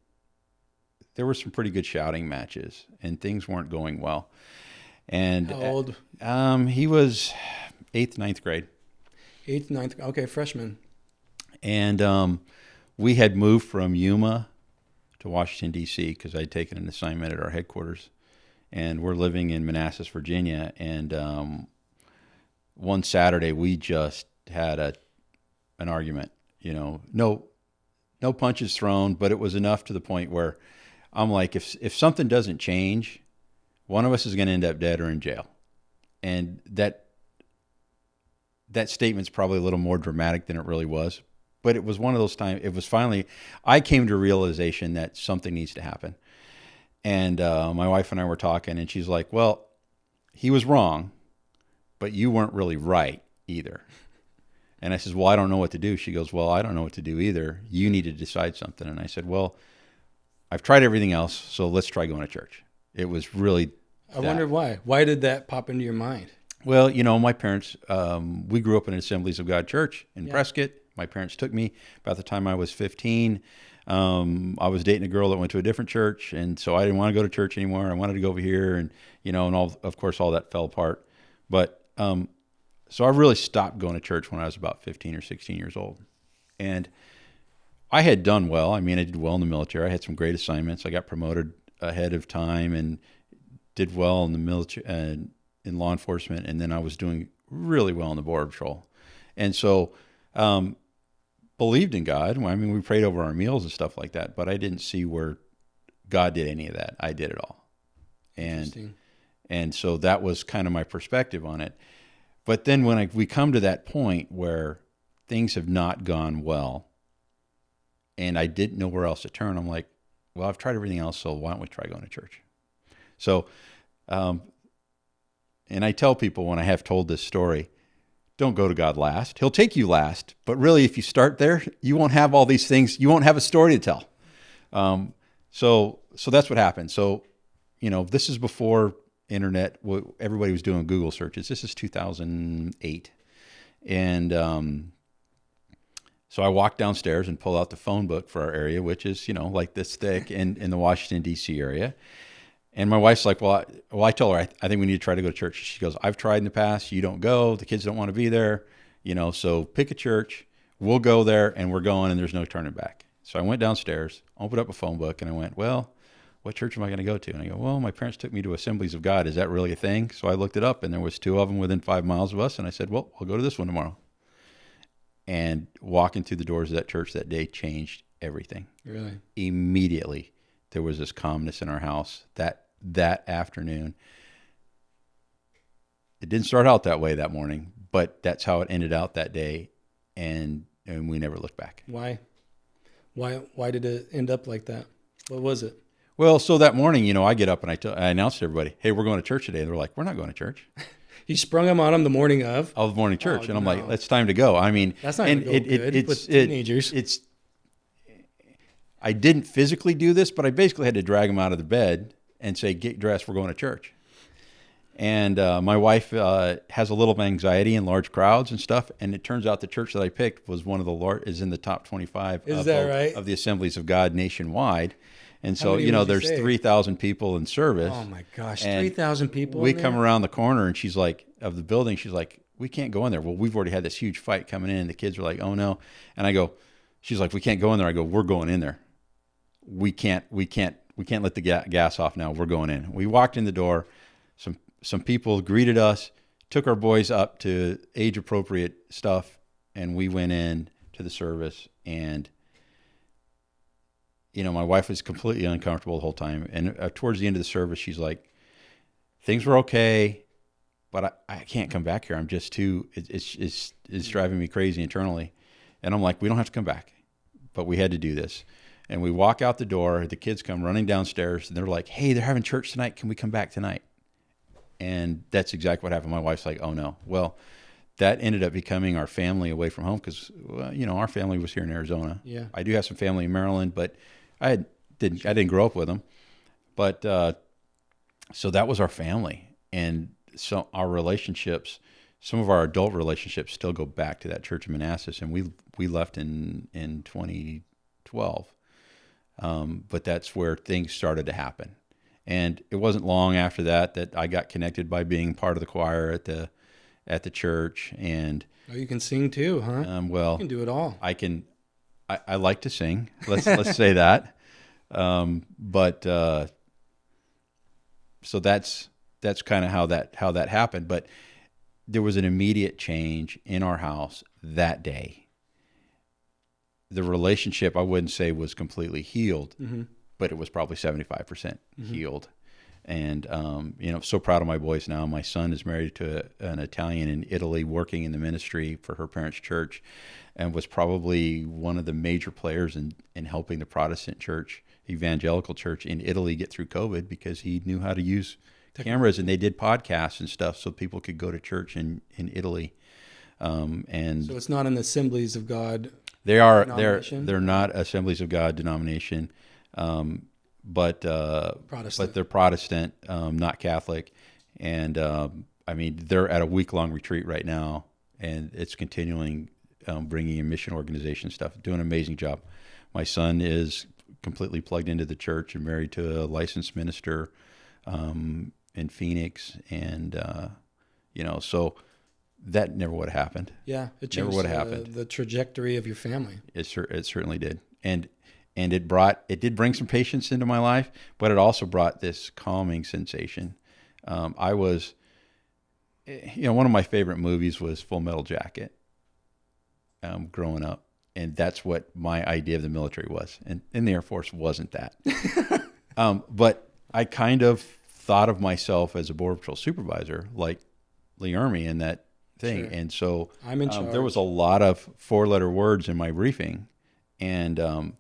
there were some pretty good shouting matches, and things weren't going well. And how old? He was 8th, 9th grade. 8th, 9th. Okay, freshman. And we had moved from Yuma to Washington, D.C. because I'd taken an assignment at our headquarters. And we're living in Manassas, Virginia. And one Saturday, we just had an argument. No punches thrown, but it was enough to the point where I'm like, if something doesn't change, one of us is going to end up dead or in jail. And that statement's probably a little more dramatic than it really was. But it was one of those times, it was finally, I came to a realization that something needs to happen. And my wife and I were talking, and she's like, well, he was wrong, but you weren't really right either. And I says, well, I don't know what to do. She goes, well, I don't know what to do either. You need to decide something. And I said, well, I've tried everything else, so let's try going to church. It was really I wonder why. Why did that pop into your mind? Well, my parents, we grew up in an Assemblies of God church in Prescott. My parents took me about the time I was 15. I was dating a girl that went to a different church, and so I didn't want to go to church anymore. I wanted to go over here, and and of course, all that fell apart. But so I really stopped going to church when I was about 15 or 16 years old, and I had done well. I mean, I did well in the military. I had some great assignments. I got promoted ahead of time and did well in the military and in law enforcement, and then I was doing really well in the Border Patrol, and so. Believed in God. I mean, we prayed over our meals and stuff like that, but I didn't see where God did any of that. I did it all. And so that was kind of my perspective on it. But then when we come to that point where things have not gone well and I didn't know where else to turn, I'm like, well, I've tried everything else, so why don't we try going to church? So, and I tell people when I have told this story, don't go to God last. He'll take you last. But really, if you start there, you won't have all these things. You won't have a story to tell. So that's what happened. So, this is before internet. Everybody was doing Google searches. This is 2008. And so I walked downstairs and pulled out the phone book for our area, which is, like this thick in the Washington, D.C. area. And my wife's like, well, I told her, I think we need to try to go to church. She goes, I've tried in the past. You don't go. The kids don't want to be there. So pick a church. We'll go there, and we're going, and there's no turning back. So I went downstairs, opened up a phone book, and I went, well, what church am I going to go to? And I go, well, my parents took me to Assemblies of God. Is that really a thing? So I looked it up, and there was 2 of them within 5 miles of us. And I said, well, we'll go to this one tomorrow. And walking through the doors of that church that day changed everything. Really? Immediately, there was this calmness in our house that afternoon. It didn't start out that way that morning, but that's how it ended out that day, and we never looked back. Why did it end up like that? What was it? Well, so that morning, I get up and I announced to everybody, hey, we're going to church today. And they're like, we're not going to church. You sprung them on them the morning of the morning church. And I'm like, it's time to go. I mean, that's not going to go good with teenagers. I didn't physically do this, but I basically had to drag them out of the bed and say, get dressed, we're going to church. And my wife has a little anxiety in large crowds and stuff. And it turns out the church that I picked was one of the is in the top 25 of the Assemblies of God nationwide. And so, there's 3,000 people in service. Oh my gosh, 3,000 people. We come around the corner and she's like, of the building, she's like, we can't go in there. Well, we've already had this huge fight coming in. And the kids are like, oh no. And I go, she's like, we can't go in there. I go, we're going in there. We can't let the gas off now. We're going in. We walked in the door. Some people greeted us, took our boys up to age appropriate stuff, and we went in to the service. And my wife was completely uncomfortable the whole time. And towards the end of the service, she's like, things were okay, but I can't come back here. I'm just too. It's driving me crazy internally. And I'm like, we don't have to come back, but we had to do this. And we walk out the door. The kids come running downstairs, and they're like, hey, they're having church tonight. Can we come back tonight? And that's exactly what happened. My wife's like, oh, no. Well, that ended up becoming our family away from home because, our family was here in Arizona. Yeah. I do have some family in Maryland, but I didn't grow up with them. But so that was our family. And so our relationships, some of our adult relationships still go back to that church in Manassas. And we left in 2012. But that's where things started to happen. And it wasn't long after that I got connected by being part of the choir at the church. And you can sing too, huh? Well, you can do it all. I can I like to sing. Let's say that. But so that's kind of how that happened. But there was an immediate change in our house that day. The relationship, I wouldn't say was completely healed, but it was probably 75% healed. And, so proud of my boys now. My son is married to an Italian in Italy, working in the ministry for her parents' church, and was probably one of the major players in helping the Protestant church, evangelical church in Italy, get through COVID, because he knew how to use cameras, and they did podcasts and stuff so people could go to church in Italy. And so it's not an Assemblies of God. They're not Assemblies of God denomination. But they're Protestant, not Catholic. And, they're at a week-long retreat right now, and it's continuing, bringing in mission organization stuff, doing an amazing job. My son is completely plugged into the church and married to a licensed minister, in Phoenix. And, so that never would have happened. Yeah. It changed the trajectory of your family. It certainly did. And it did bring some patience into my life, but it also brought this calming sensation. I was, one of my favorite movies was Full Metal Jacket, growing up. And that's what my idea of the military was. And in the Air Force wasn't that. But I kind of thought of myself as a Border Patrol supervisor, like Lee Ermey in that thing. Sure. And so I'm in charge. There was a lot of 4-letter words in my briefing. And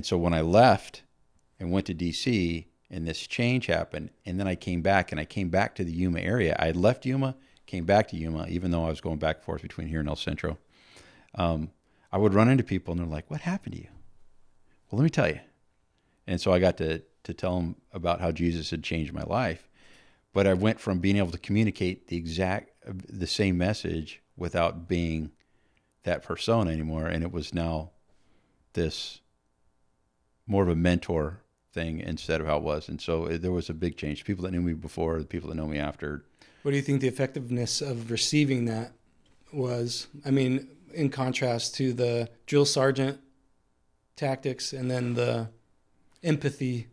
so when I left and went to D.C., and this change happened, and then I came back to the Yuma area. I had left Yuma, came back to Yuma, even though I was going back and forth between here and El Centro. I would run into people, and they're like, "What happened to you?" Well, let me tell you. And so I got to tell them about how Jesus had changed my life. But I went from being able to communicate the same message without being that persona anymore, and it was now this more of a mentor thing instead of how it was. And so there was a big change. People that knew me before, the people that know me after. What do you think the effectiveness of receiving that was? I mean, in contrast to the drill sergeant tactics and then the empathy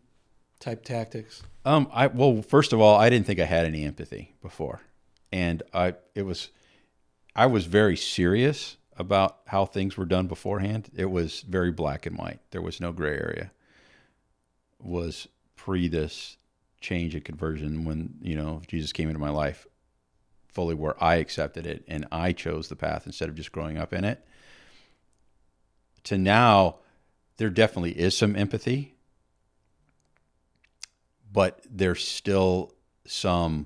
type tactics. Well, first of all, I didn't think I had any empathy before. And I was very serious about how things were done beforehand. It was very black and white. There was no gray area. It was pre this change and conversion when, Jesus came into my life fully, where I accepted it and I chose the path instead of just growing up in it. To now, there definitely is some empathy, but there's still a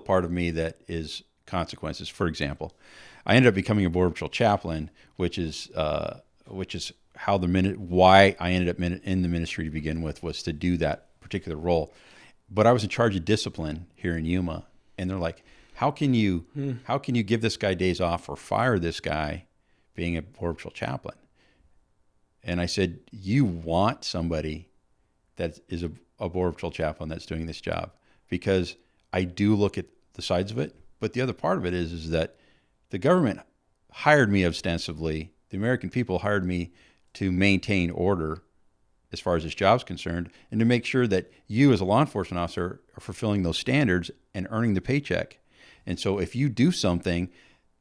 part of me that is consequences. For example, I ended up becoming a Border Patrol chaplain, which is how why I ended up in the ministry to begin with, was to do that particular role. But I was in charge of discipline here in Yuma, and they're like, "How can you give this guy days off or fire this guy being a Border Patrol chaplain?" And I said, "You want somebody that is a Border Patrol chaplain that's doing this job, because I do look at the sides of it. But the other part of it is that the government hired me ostensibly, the American people hired me to maintain order as far as this job's concerned, and to make sure that you as a law enforcement officer are fulfilling those standards and earning the paycheck. And so if you do something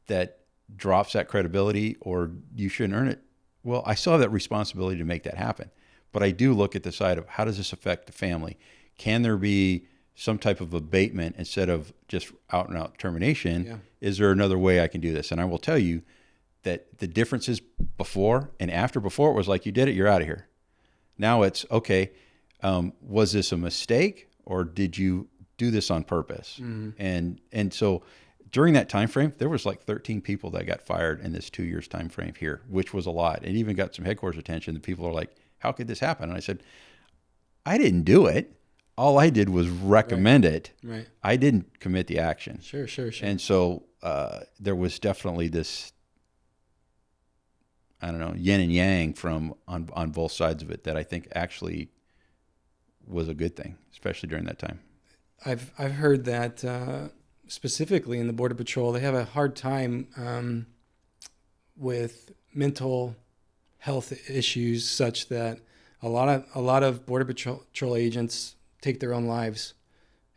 that drops that credibility or you shouldn't earn it, well, I still have that responsibility to make that happen. But I do look at the side of, how does this affect the family? Can there be some type of abatement instead of just out and out termination? Yeah. Is there another way I can do this?" And I will tell you that the differences before and after. Before, it was like, you did it, you're out of here. Now it's, okay, was this a mistake, or did you do this on purpose? Mm-hmm. And so during that time frame, there was like 13 people that got fired in this 2 years time frame here, which was a lot. It even got some headquarters attention. The people are like, "How could this happen?" And I said, "I didn't do it. All I did was recommend it. Right. I didn't commit the action." Sure. And so there was definitely this, I don't know, yin and yang on both sides of it, that I think actually was a good thing, especially during that time. I've heard that specifically in the Border Patrol, they have a hard time with mental health issues, such that a lot of Border Patrol agents take their own lives.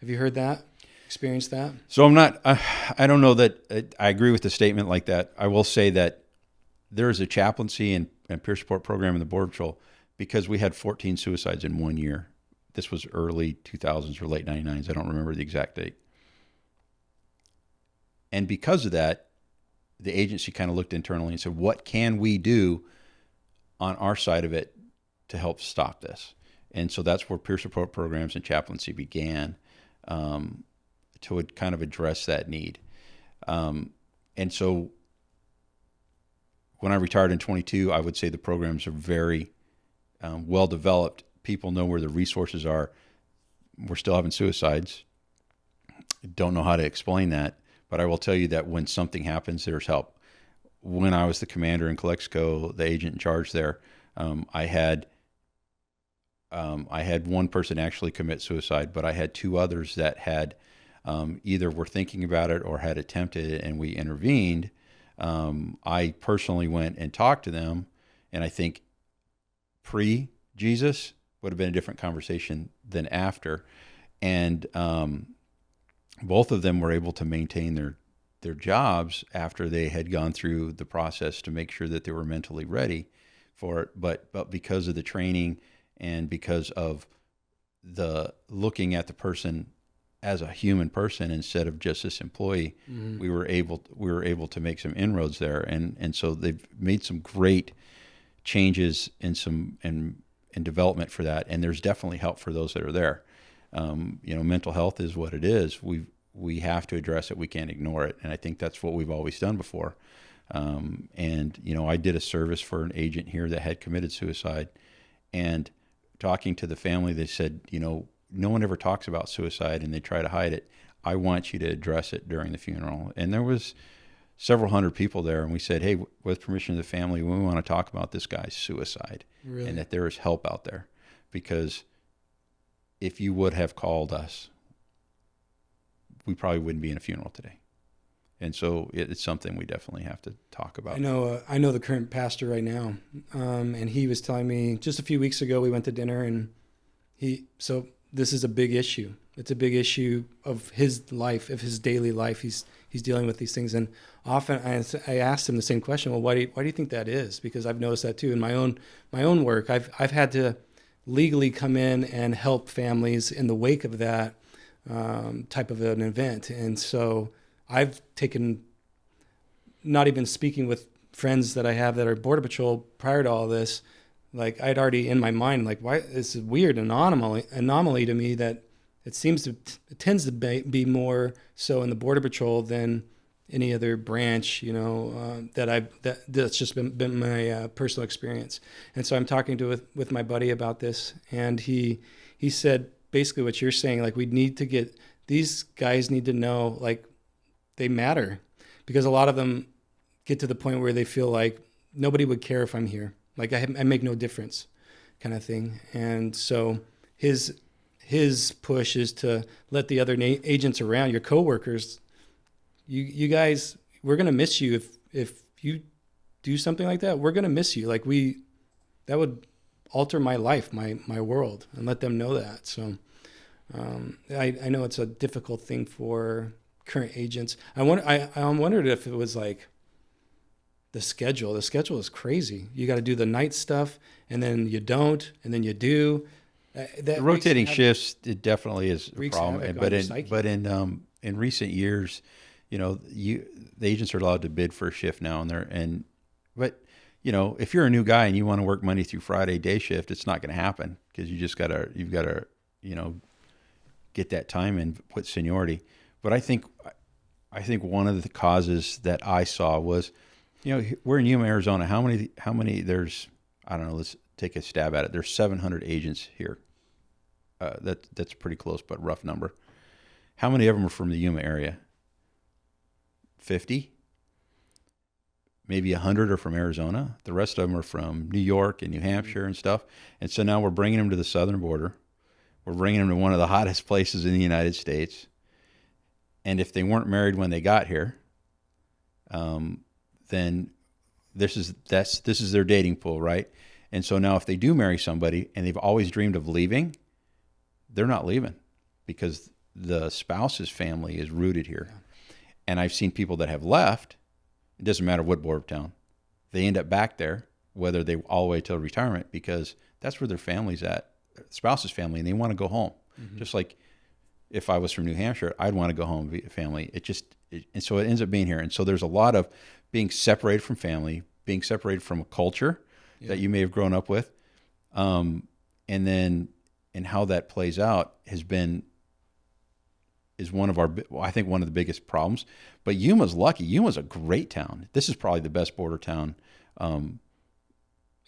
Have you heard that? Experienced that? So I don't know that I agree with the statement like that. I will say that there is a chaplaincy and peer support program in the Border Patrol because we had 14 suicides in 1 year. This was early 2000s or late 99s. I don't remember the exact date. And because of that, the agency kind of looked internally and said, what can we do on our side of it to help stop this? And so that's where peer support programs and chaplaincy began, to kind of address that need. And so when I retired in 22, I would say the programs are very well developed. People know where the resources are. We're still having suicides. Don't know how to explain that, but I will tell you that when something happens, there's help. When I was the commander in Calexico, the agent in charge there, I had one person actually commit suicide, but I had two others that had either were thinking about it or had attempted it, and we intervened. I personally went and talked to them, and I think pre-Jesus would have been a different conversation than after. And both of them were able to maintain their jobs after they had gone through the process to make sure that they were mentally ready for it. But because of the training and because of the looking at the person as a human person instead of just this employee, we were able to make some inroads there, and so they've made some great changes in development for that. And there's definitely help for those that are there. Mental health is what it is. We have to address it. We can't ignore it, and I think that's what we've always done before. I did a service for an agent here that had committed suicide, and talking to the family, they said, no one ever talks about suicide and they try to hide it. I want you to address it during the funeral. And there was several hundred people there, and we said, hey, with permission of the family, we want to talk about this guy's suicide. Really? And that there is help out there, because if you would have called us, we probably wouldn't be in a funeral today. And so it's something we definitely have to talk about. I know the current pastor right now, and he was telling me just a few weeks ago, we went to dinner, and this is a big issue. It's a big issue of his life, of his daily life. He's dealing with these things, and often I asked him the same question. Well, why do you think that is? Because I've noticed that too in my own work. I've had to legally come in and help families in the wake of that type of an event, and so I've taken, not even speaking with friends that I have that are Border Patrol prior to all this. Like, I'd already in my mind, like, why this is weird anomaly to me that it tends to be more so in the Border Patrol than any other branch, that's just been my personal experience. And so I'm talking with my buddy about this, and he said basically what you're saying, like, these guys need to know, like, they matter, because a lot of them get to the point where they feel like nobody would care if I'm here. Like, I make no difference, kind of thing. And so his push is to let the other agents around, your coworkers, you guys, we're gonna miss you if you do something like that. We're gonna miss you. Like, that would alter my life, my world, and let them know that. So I know it's a difficult thing for current agents. I wondered if it was like the schedule. The schedule is crazy. You got to do the night stuff, and then you don't, and then you do. The rotating shifts, it definitely is a problem. But in recent years, the agents are allowed to bid for a shift now and there. But if you're a new guy and you want to work Monday through Friday day shift, it's not going to happen, because you've got to get that time and put seniority. But I think one of the causes that I saw was, we're in Yuma, Arizona. How many there's, I don't know, let's take a stab at it. There's 700 agents here. That's pretty close, but rough number. How many of them are from the Yuma area? 50? Maybe 100 are from Arizona. The rest of them are from New York and New Hampshire and stuff. And so now we're bringing them to the southern border. We're bringing them to one of the hottest places in the United States. And if they weren't married when they got here, then this is their dating pool, right? And so now if they do marry somebody and they've always dreamed of leaving, they're not leaving because the spouse's family is rooted here. Yeah. And I've seen people that have left. It doesn't matter what board of town. They end up back there, whether they all the way till retirement, because that's where their family's at, spouse's family, and they want to go home. Mm-hmm. Just like if I was from New Hampshire, I'd want to go home, family. And so it ends up being here. And so there's a lot of being separated from family, being separated from a culture that you may have grown up with. And how that plays out is one of I think one of the biggest problems. But Yuma's lucky. Yuma's a great town. This is probably the best border town in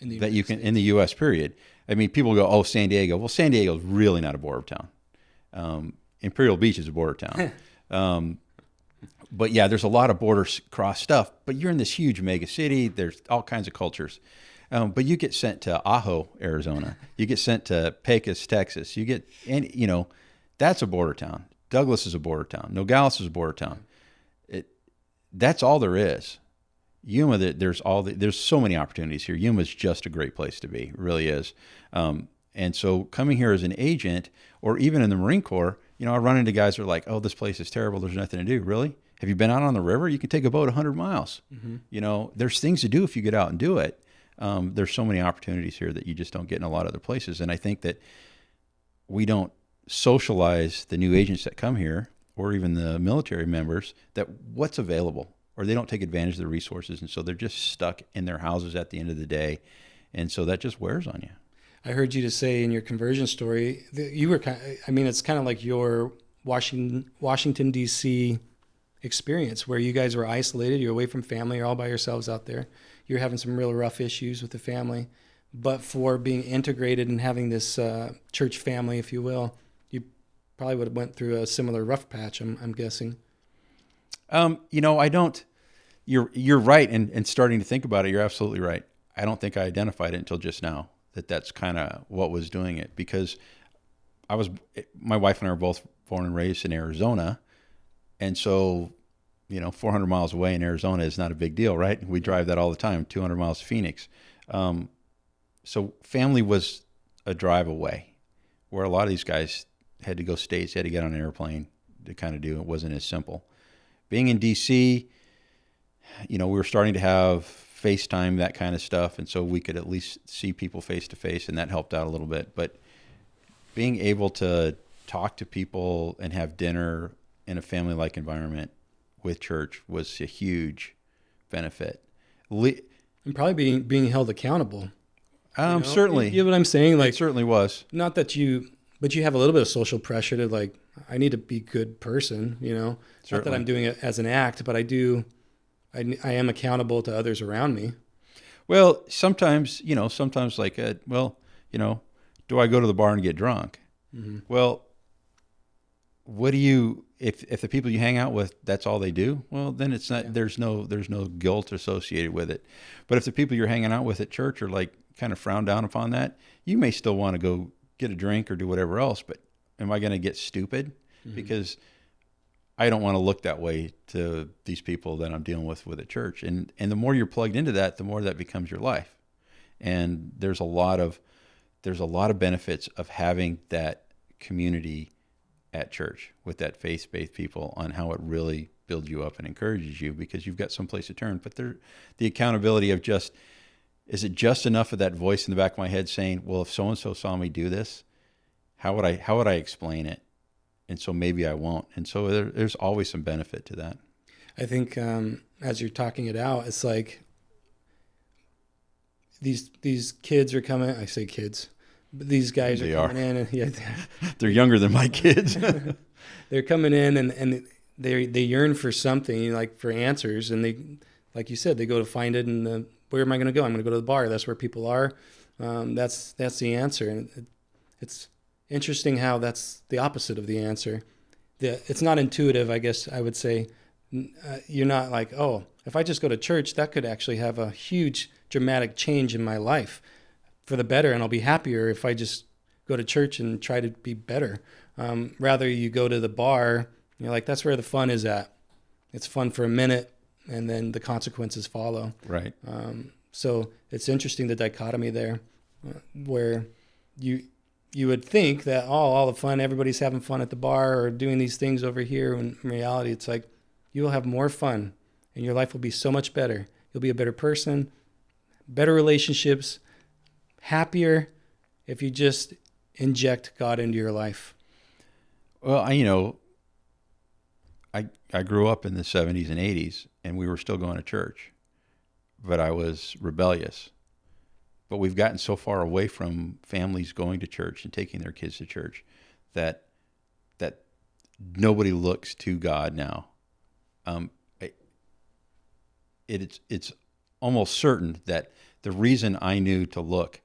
the U.S. period. I mean, people go, "Oh, San Diego." Well, San Diego is really not a border town. Imperial Beach is a border town. But yeah, there's a lot of border cross stuff. But you're in this huge mega city. There's all kinds of cultures. But you get sent to Ajo, Arizona. You get sent to Pecos, Texas. That's a border town. Douglas is a border town. Nogales is a border town. That's all there is. Yuma, there's so many opportunities here. Yuma is just a great place to be. It really is. And so coming here as an agent, or even in the Marine Corps, I run into guys who are like, "Oh, this place is terrible. There's nothing to do." Really? Have you been out on the river? You can take a boat 100 miles. Mm-hmm. There's things to do if you get out and do it. There's so many opportunities here that you just don't get in a lot of other places. And I think that we don't socialize the new agents that come here, or even the military members, that what's available, or they don't take advantage of the resources. And so they're just stuck in their houses at the end of the day. And so that just wears on you. I heard you to say in your conversion story that you were it's kind of like your Washington, D.C. experience, where you guys were isolated, you're away from family, you're all by yourselves out there. You're having some real rough issues with the family, but for being integrated and having this church family, if you will, you probably would have went through a similar rough patch, I'm guessing. I don't. You're right, and starting to think about it, you're absolutely right. I don't think I identified it until just now that's kind of what was doing it, because my wife and I were both born and raised in Arizona, and so 400 miles away in Arizona is not a big deal, right? We drive that all the time, 200 miles to Phoenix. So family was a drive away, where a lot of these guys had to go states, had to get on an airplane to kind of do it. It wasn't as simple. Being in D.C., we were starting to have FaceTime, that kind of stuff, and so we could at least see people face to face, and that helped out a little bit. But being able to talk to people and have dinner in a family-like environment with church was a huge benefit. And probably being held accountable. Certainly. You know what I'm saying? Like, it certainly was. Not that but you have a little bit of social pressure to, like, I need to be a good person, Certainly. Not that I'm doing it as an act, but I am accountable to others around me. Well, sometimes like, do I go to the bar and get drunk? Mm-hmm. Well, what do you, if the people you hang out with, that's all they do, well, then it's not, there's no guilt associated with it. But if the people you're hanging out with at church are like kind of frown down upon that, you may still want to go get a drink or do whatever else, but am I going to get stupid? Mm-hmm. Because I don't want to look that way to these people that I'm dealing with at church. And the more you're plugged into that, the more that becomes your life. And there's a lot of benefits of having that community at church with that faith-based people, on how it really builds you up and encourages you, because you've got some place to turn. But the accountability of is it just enough of that voice in the back of my head saying, well, if so-and-so saw me do this, how would I explain it? And so maybe I won't. And so there's always some benefit to that. I think as you're talking it out, it's like these kids are coming. I say kids, but these guys are coming in, and they're younger than my kids. They're coming in, and they yearn for something, like for answers, and they, like you said, they go to find it. And where am I going to go? I'm going to go to the bar. That's where people are. That's the answer, and it's interesting how that's the opposite of the answer. It's not intuitive, I guess I would say. You're not like, oh, if I just go to church, that could actually have a huge dramatic change in my life for the better, and I'll be happier if I just go to church and try to be better. Rather, you go to the bar, you're like, that's where the fun is at. It's fun for a minute, and then the consequences follow. Right. So it's interesting, the dichotomy there, where you would think that, all the fun, everybody's having fun at the bar or doing these things over here, when in reality it's like you will have more fun and your life will be so much better. You'll be a better person, better relationships, happier if you just inject God into your life. Well, I grew up in the 70s and 80s, and we were still going to church, but I was rebellious. But we've gotten so far away from families going to church and taking their kids to church that nobody looks to God now. It's almost certain that the reason I knew to look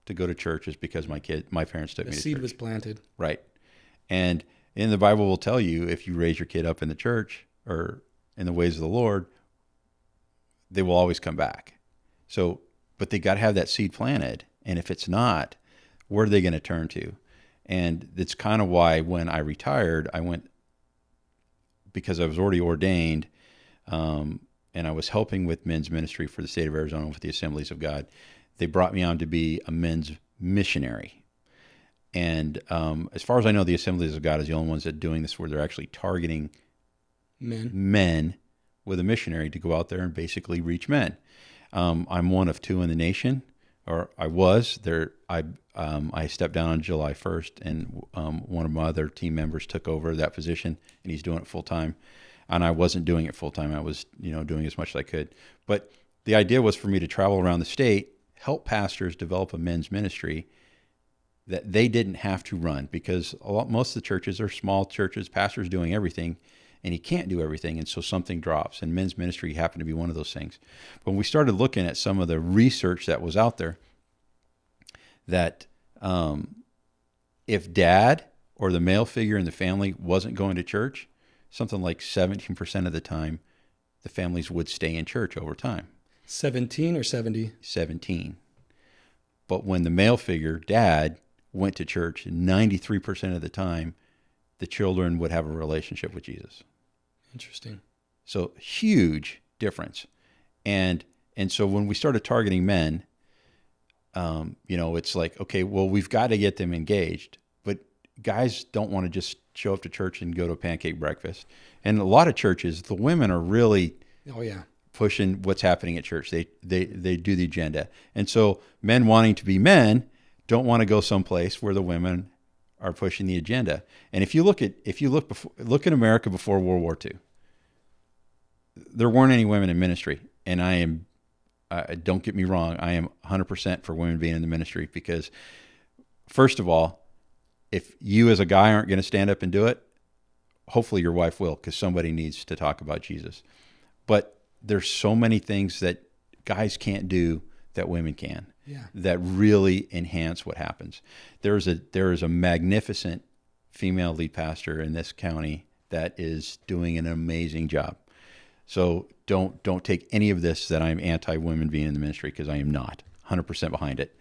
to go to church is because my parents took me to church. The seed was planted. Right. And in the Bible will tell you, if you raise your kid up in the church or in the ways of the Lord, they will always come back. So, but they got to have that seed planted. And if it's not, where are they going to turn to? And it's kind of why when I retired, I went, because I was already ordained, and I was helping with men's ministry for the state of Arizona with the Assemblies of God. They brought me on to be a men's missionary. And as far as I know, the Assemblies of God is the only ones that are doing this, where they're actually targeting men with a missionary to go out there and basically reach men. I'm one of two in the nation, or I was there. I stepped down on July 1st, and one of my other team members took over that position, and he's doing it full time. And I wasn't doing it full time. I was, doing as much as I could. But the idea was for me to travel around the state, help pastors develop a men's ministry that they didn't have to run, because most of the churches are small churches, pastors doing everything, and he can't do everything, and so something drops. And men's ministry happened to be one of those things. When we started looking at some of the research that was out there, that if dad or the male figure in the family wasn't going to church, something like 17% of the time, the families would stay in church over time. 17 or 70? 17. But when the male figure, dad, went to church, 93% of the time, the children would have a relationship with Jesus. Interesting. So huge difference. And so when we started targeting men, it's like, okay, well, we've got to get them engaged. But guys don't want to just show up to church and go to a pancake breakfast. And a lot of churches, the women are really pushing what's happening at church. They do the agenda. And so men wanting to be men don't want to go someplace where the women are pushing the agenda. And if you look at America before World War II, there weren't any women in ministry. And don't get me wrong, I am 100% for women being in the ministry, because first of all, if you as a guy aren't going to stand up and do it, hopefully your wife will, because somebody needs to talk about Jesus. But there's so many things that guys can't do that women can, that really enhance what happens. There is a magnificent female lead pastor in this county that is doing an amazing job. So don't take any of this that I'm anti-women being in the ministry, because I am not 100% behind it.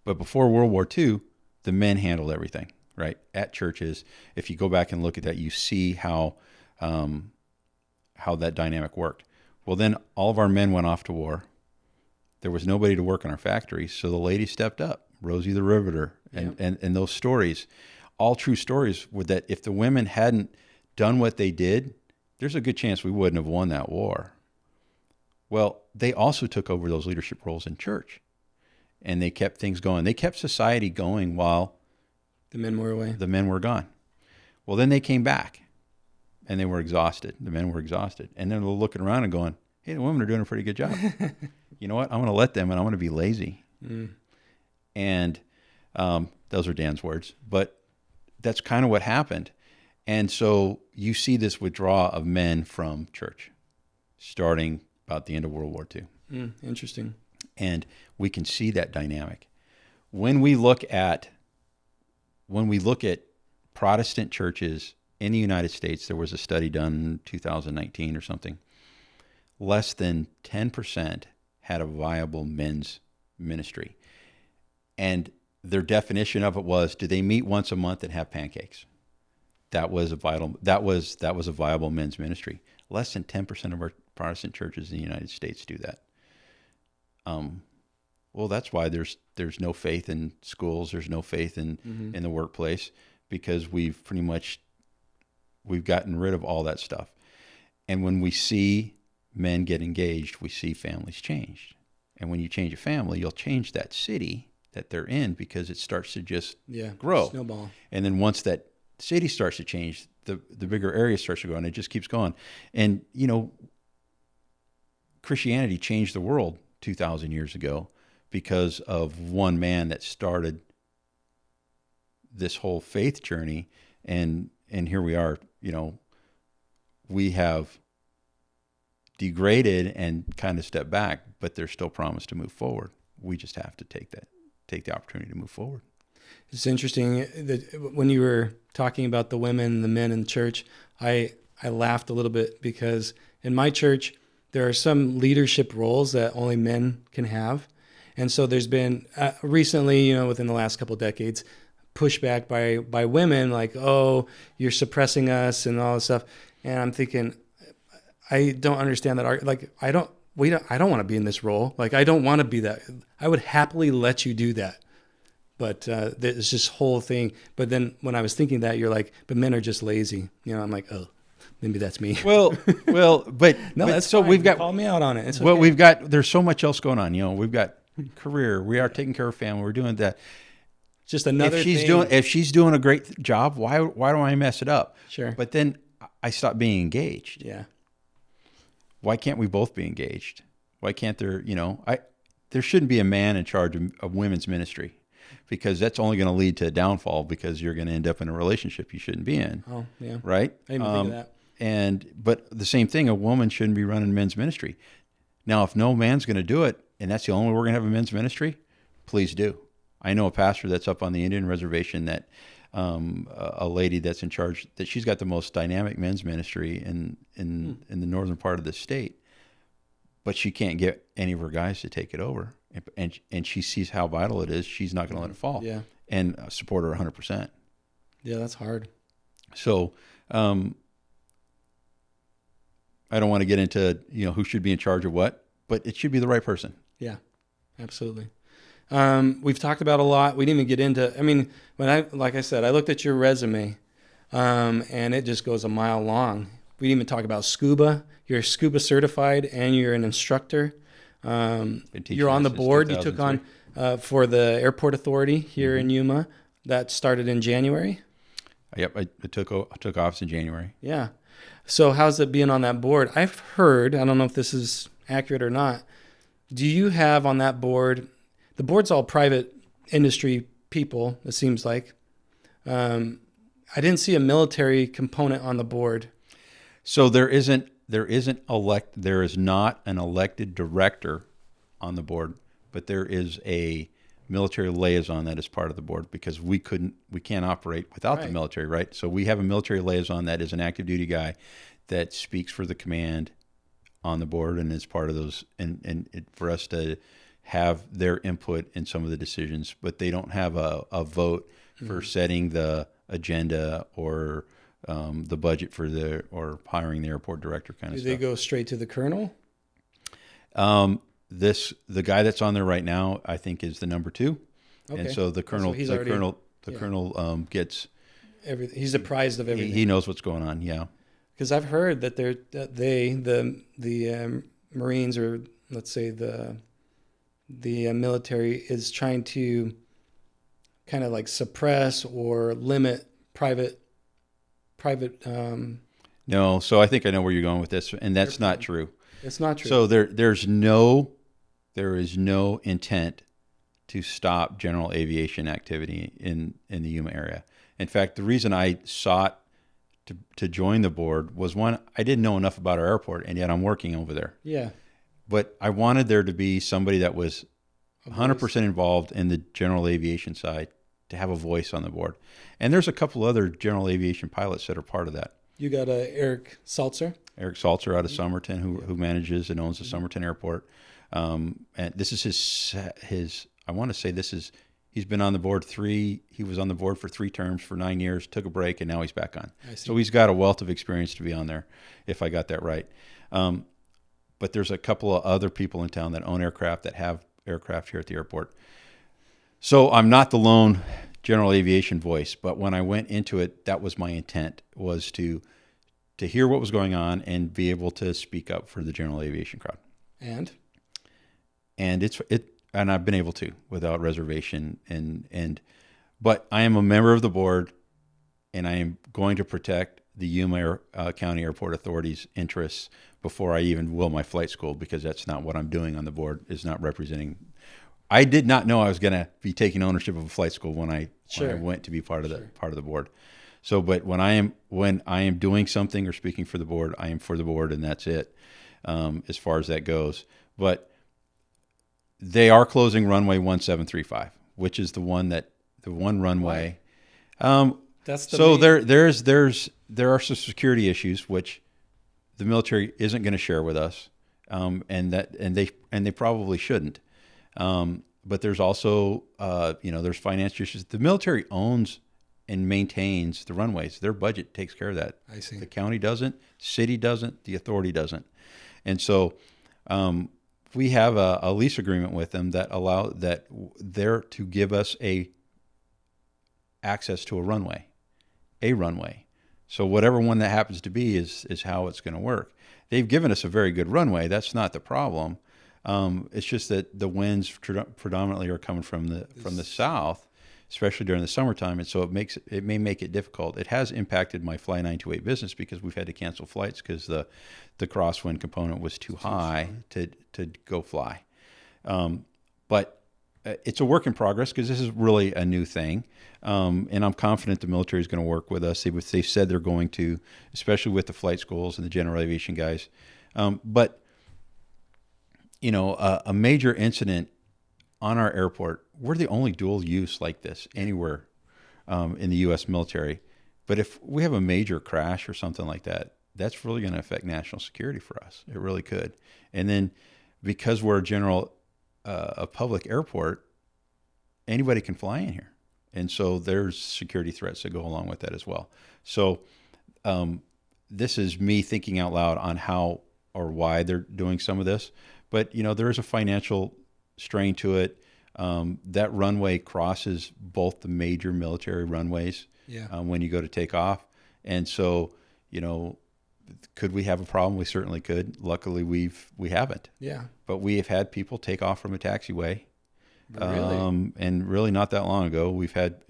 But before World War II, the men handled everything, right? At churches, if you go back and look at that, you see how that dynamic worked. Well, then all of our men went off to war. There was nobody to work in our factories, so the ladies stepped up. Rosie the Riveter, and those stories, all true stories, were that if the women hadn't done what they did, there's a good chance we wouldn't have won that war. Well, they also took over those leadership roles in church, and they kept things going. They kept society going while the men were away. The men were gone. Well, then they came back, and they were exhausted. The men were exhausted. And then they're looking around and going, hey, the women are doing a pretty good job. You know what? I'm going to let them, and I'm going to be lazy. And those are Dan's words. But that's kind of what happened. And so you see this withdrawal of men from church starting about the end of World War II. Interesting. And we can see that dynamic. When we look at Protestant churches in the United States, there was a study done in 2019 or something. Less than 10% had a viable men's ministry. And their definition of it was, do they meet once a month and have pancakes? that was a viable men's ministry. Less than 10% of our Protestant churches in the United States do that. Well, that's why there's no faith in schools. There's no faith in the workplace, because we've gotten rid of all that stuff. And when we see men get engaged, we see families changed. And when you change a family, you'll change that city that they're in, because it starts to just grow. Snowball. And then once that city starts to change, the bigger area starts to go, and it just keeps going. And, Christianity changed the world 2,000 years ago because of one man that started this whole faith journey. And here we are, we have degraded and kind of stepped back, but there's still promise to move forward. We just have to take the opportunity to move forward. It's interesting that when you were talking about the women, the men in the church, I laughed a little bit, because in my church, there are some leadership roles that only men can have. And so there's been recently, within the last couple of decades, pushback by women, like, oh, you're suppressing us and all this stuff. And I'm thinking, I don't understand that. Like, I don't want to be in this role. Like, I don't want to be that. I would happily let you do that. But there's this whole thing. But then when I was thinking that, you're like, but men are just lazy. I'm like, oh, maybe that's me. Well, but no, that's so fine. we've got, call me out on it. It's okay. Well, there's so much else going on. We've got career. We are taking care of family. We're doing that. Just another if she's doing a great job, why do I mess it up? Sure. But then I stop being engaged. Yeah. Why can't we both be engaged? Why can't there, there shouldn't be a man in charge of women's ministry, because that's only going to lead to a downfall, because you're going to end up in a relationship you shouldn't be in. Oh, yeah. Right? I didn't even think of that. But the same thing, a woman shouldn't be running men's ministry. Now, if no man's going to do it, and that's the only way we're going to have a men's ministry, please do. I know a pastor that's up on the Indian reservation that a lady that's in charge, that she's got the most dynamic men's ministry in the northern part of the state, but she can't get any of her guys to take it over. And she sees how vital it is. She's not going to let it fall. Yeah. And support her 100%. Yeah, that's hard. So I don't want to get into who should be in charge of what, but it should be the right person. Yeah, absolutely. We've talked about a lot. We didn't even get into, like I said, I looked at your resume, and it just goes a mile long. We didn't even talk about scuba. You're scuba certified, and you're an instructor. You're on the board. You took on for the Airport Authority here in Yuma. That started in January. Yep, I took office in January. Yeah. So how's it being on that board? I've heard, I don't know if this is accurate or not, do you have on that board, the board's all private industry people, it seems like. I didn't see a military component on the board. So there is not an elected director on the board, but there is a military liaison that is part of the board, because we can't operate without the military, right? So we have a military liaison that is an active duty guy that speaks for the command on the board, and is part of those, for us to have their input in some of the decisions, but they don't have a vote for setting the agenda or the budget or hiring the airport director kind of stuff. Do they go straight to the colonel? The guy that's on there right now, I think, is the number 2. Okay. And so the colonel, colonel gets everything. He's apprised of everything. He knows what's going on. Yeah. Because I've heard that the Marines, or let's say the military, is trying to kind of like suppress or limit private. No, so I think I know where you're going with this, and that's not true. It's not true. So there is no intent to stop general aviation activity in the Yuma area. In fact, the reason I sought to join the board was, one, I didn't know enough about our airport, and yet I'm working over there. Yeah. But I wanted there to be somebody that was 100% involved in the general aviation side, to have a voice on the board. And there's a couple other general aviation pilots that are part of that. You got Eric Salzer? Eric Salzer out of Somerton, who manages and owns the Somerton Airport. And this is his, I want to say this is He's been on the board he was on the board for 3 terms for 9 years, took a break, and now he's back on. So he's got a wealth of experience to be on there, if I got that right. But there's a couple of other people in town that own aircraft, that have aircraft here at the airport. So I'm not the lone general aviation voice, but when I went into it, that was my intent, was to hear what was going on and be able to speak up for the general aviation crowd. And I've been able to without reservation. But I am a member of the board, and I am going to protect the Yuma County Airport Authority's interests before I even will my flight school, because that's not what I'm doing on the board. Is not representing. I did not know I was going to be taking ownership of a flight school when I went to be part of the board. So, but when I am doing something or speaking for the board, I am for the board, and that's it, as far as that goes. But they are closing runway 1735, which is the one runway. That's the so there are some security issues which the military isn't going to share with us, and they probably shouldn't. But there's also there's financial issues. The military owns and maintains the runways. Their budget takes care of that. I see. The county doesn't, city doesn't, the authority doesn't. And so we have a lease agreement with them that they're to give us access to a runway. So whatever one that happens to be is how it's going to work. They've given us a very good runway. That's not the problem. It's just that the winds predominantly are coming from the south, especially during the summertime, and so it may make it difficult. It has impacted my Fly 928 business because we've had to cancel flights because the crosswind component was too high to go fly. But it's a work in progress because this is really a new thing, and I'm confident the military is going to work with us. They've said they're going to, especially with the flight schools and the general aviation guys. But a major incident on our airport, we're the only dual use like this anywhere in the U.S. military. But if we have a major crash or something like that, that's really going to affect national security for us. It really could. And then because we're a public airport, anybody can fly in here. And so there's security threats that go along with that as well. So this is me thinking out loud on how or why they're doing some of this. But, there is a financial strain to it. That runway crosses both the major military runways when you go to take off. And so, could we have a problem? We certainly could. Luckily, we haven't. Yeah. But we have had people take off from a taxiway. Really? And really not that long ago, we've had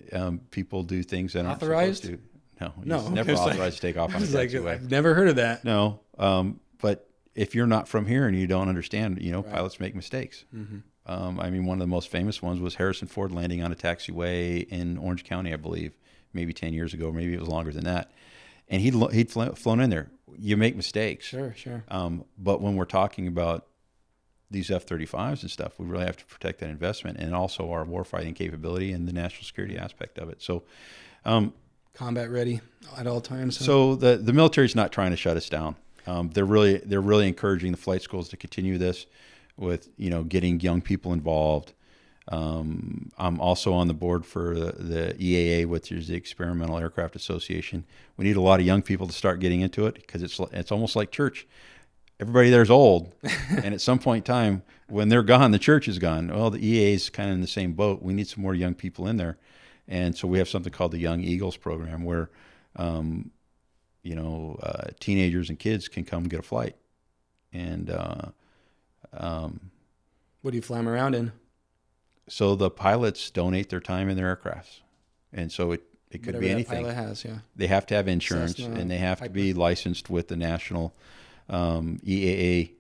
people do things that aren't supposed to. No, never authorized to take off on a taxiway. I've never heard of that. No, but if you're not from here and you don't understand, pilots make mistakes. Mm-hmm. One of the most famous ones was Harrison Ford landing on a taxiway in Orange County, I believe, maybe 10 years ago, or maybe it was longer than that. And he'd flown in there. You make mistakes. Sure. But when we're talking about these F-35s and stuff, we really have to protect that investment and also our warfighting capability and the national security aspect of it. So, combat ready at all times. So the military's not trying to shut us down. They're really encouraging the flight schools to continue this with getting young people involved. I'm also on the board for the EAA, which is the Experimental Aircraft Association. We need a lot of young people to start getting into it because it's almost like church. Everybody there's old, and at some point in time, when they're gone, the church is gone. Well, the EAA is kind of in the same boat. We need some more young people in there, and so we have something called the Young Eagles program, where teenagers and kids can come get a flight. And what do you fly them around in? So the pilots donate their time in their aircrafts, and so it could Whatever be that anything. pilot has, yeah. They have to have insurance, Cessna, and they have to Piper. be licensed with the national EAA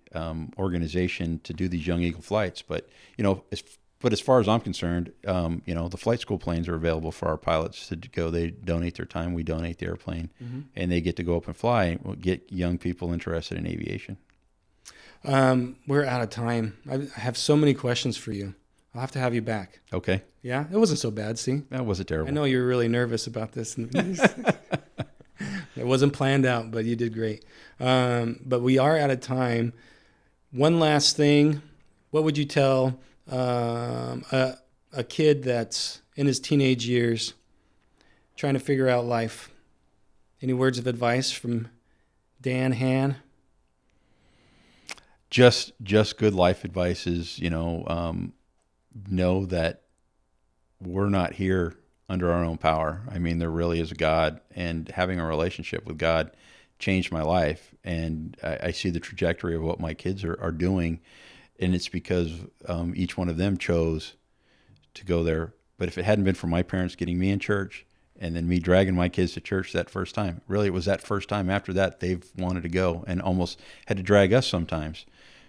organization to do these Young Eagle flights. But as far as I'm concerned, the flight school planes are available for our pilots to go. They donate their time, we donate the airplane, and they get to go up and fly. We'll get young people interested in aviation. We're out of time. I have so many questions for you. I'll have to have you back. Okay. Yeah, it wasn't so bad. See, That wasn't terrible. I know you were really nervous about this. It wasn't planned out, but you did great. But we are out of time. One last thing. What would you tell a kid that's in his teenage years, trying to figure out life. Any words of advice from Dan Hann? Just good life advice is, know that we're not here under our own power. I mean, there really is a God, and having a relationship with God changed my life. And I see the trajectory of what my kids are doing, and it's because each one of them chose to go there. But if it hadn't been for my parents getting me in church and then me dragging my kids to church that first time, really it was that first time. After that, they've wanted to go and almost had to drag us sometimes,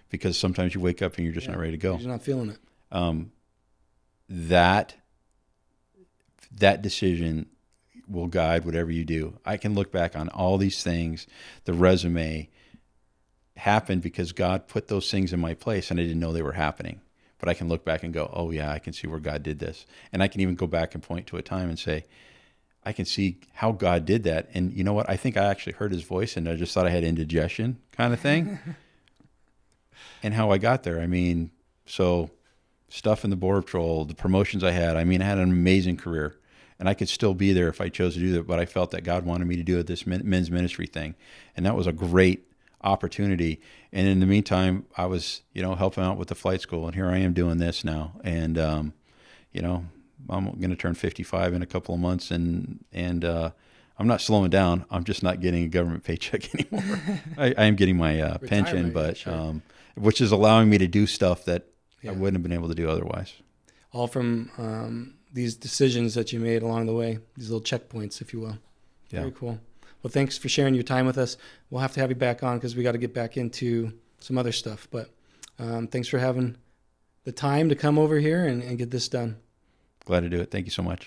because sometimes you wake up and you're just not ready to go. You're not feeling it. That decision will guide whatever you do. I can look back on all these things. The resume happened because God put those things in my place, and I didn't know they were happening. But I can look back and go, oh yeah, I can see where God did this. And I can even go back and point to a time and say, I can see how God did that. And you know what? I think I actually heard his voice, and I just thought I had indigestion kind of thing. And how I got there. I mean, so stuff in the Border Patrol, the promotions I had. I mean, I had an amazing career, and I could still be there if I chose to do that. But I felt that God wanted me to do this men's ministry thing, and that was a great opportunity. And in the meantime, I was, helping out with the flight school, and here I am doing this now. And I'm going to turn 55 in a couple of months, and I'm not slowing down. I'm just not getting a government paycheck anymore. I am getting my pension, but sure. Which is allowing me to do stuff that I wouldn't have been able to do otherwise. All from these decisions that you made along the way, these little checkpoints, if you will. Yeah. Very cool. Well, thanks for sharing your time with us. We'll have to have you back on because we got to get back into some other stuff. But thanks for having the time to come over here and get this done. Glad to do it. Thank you so much.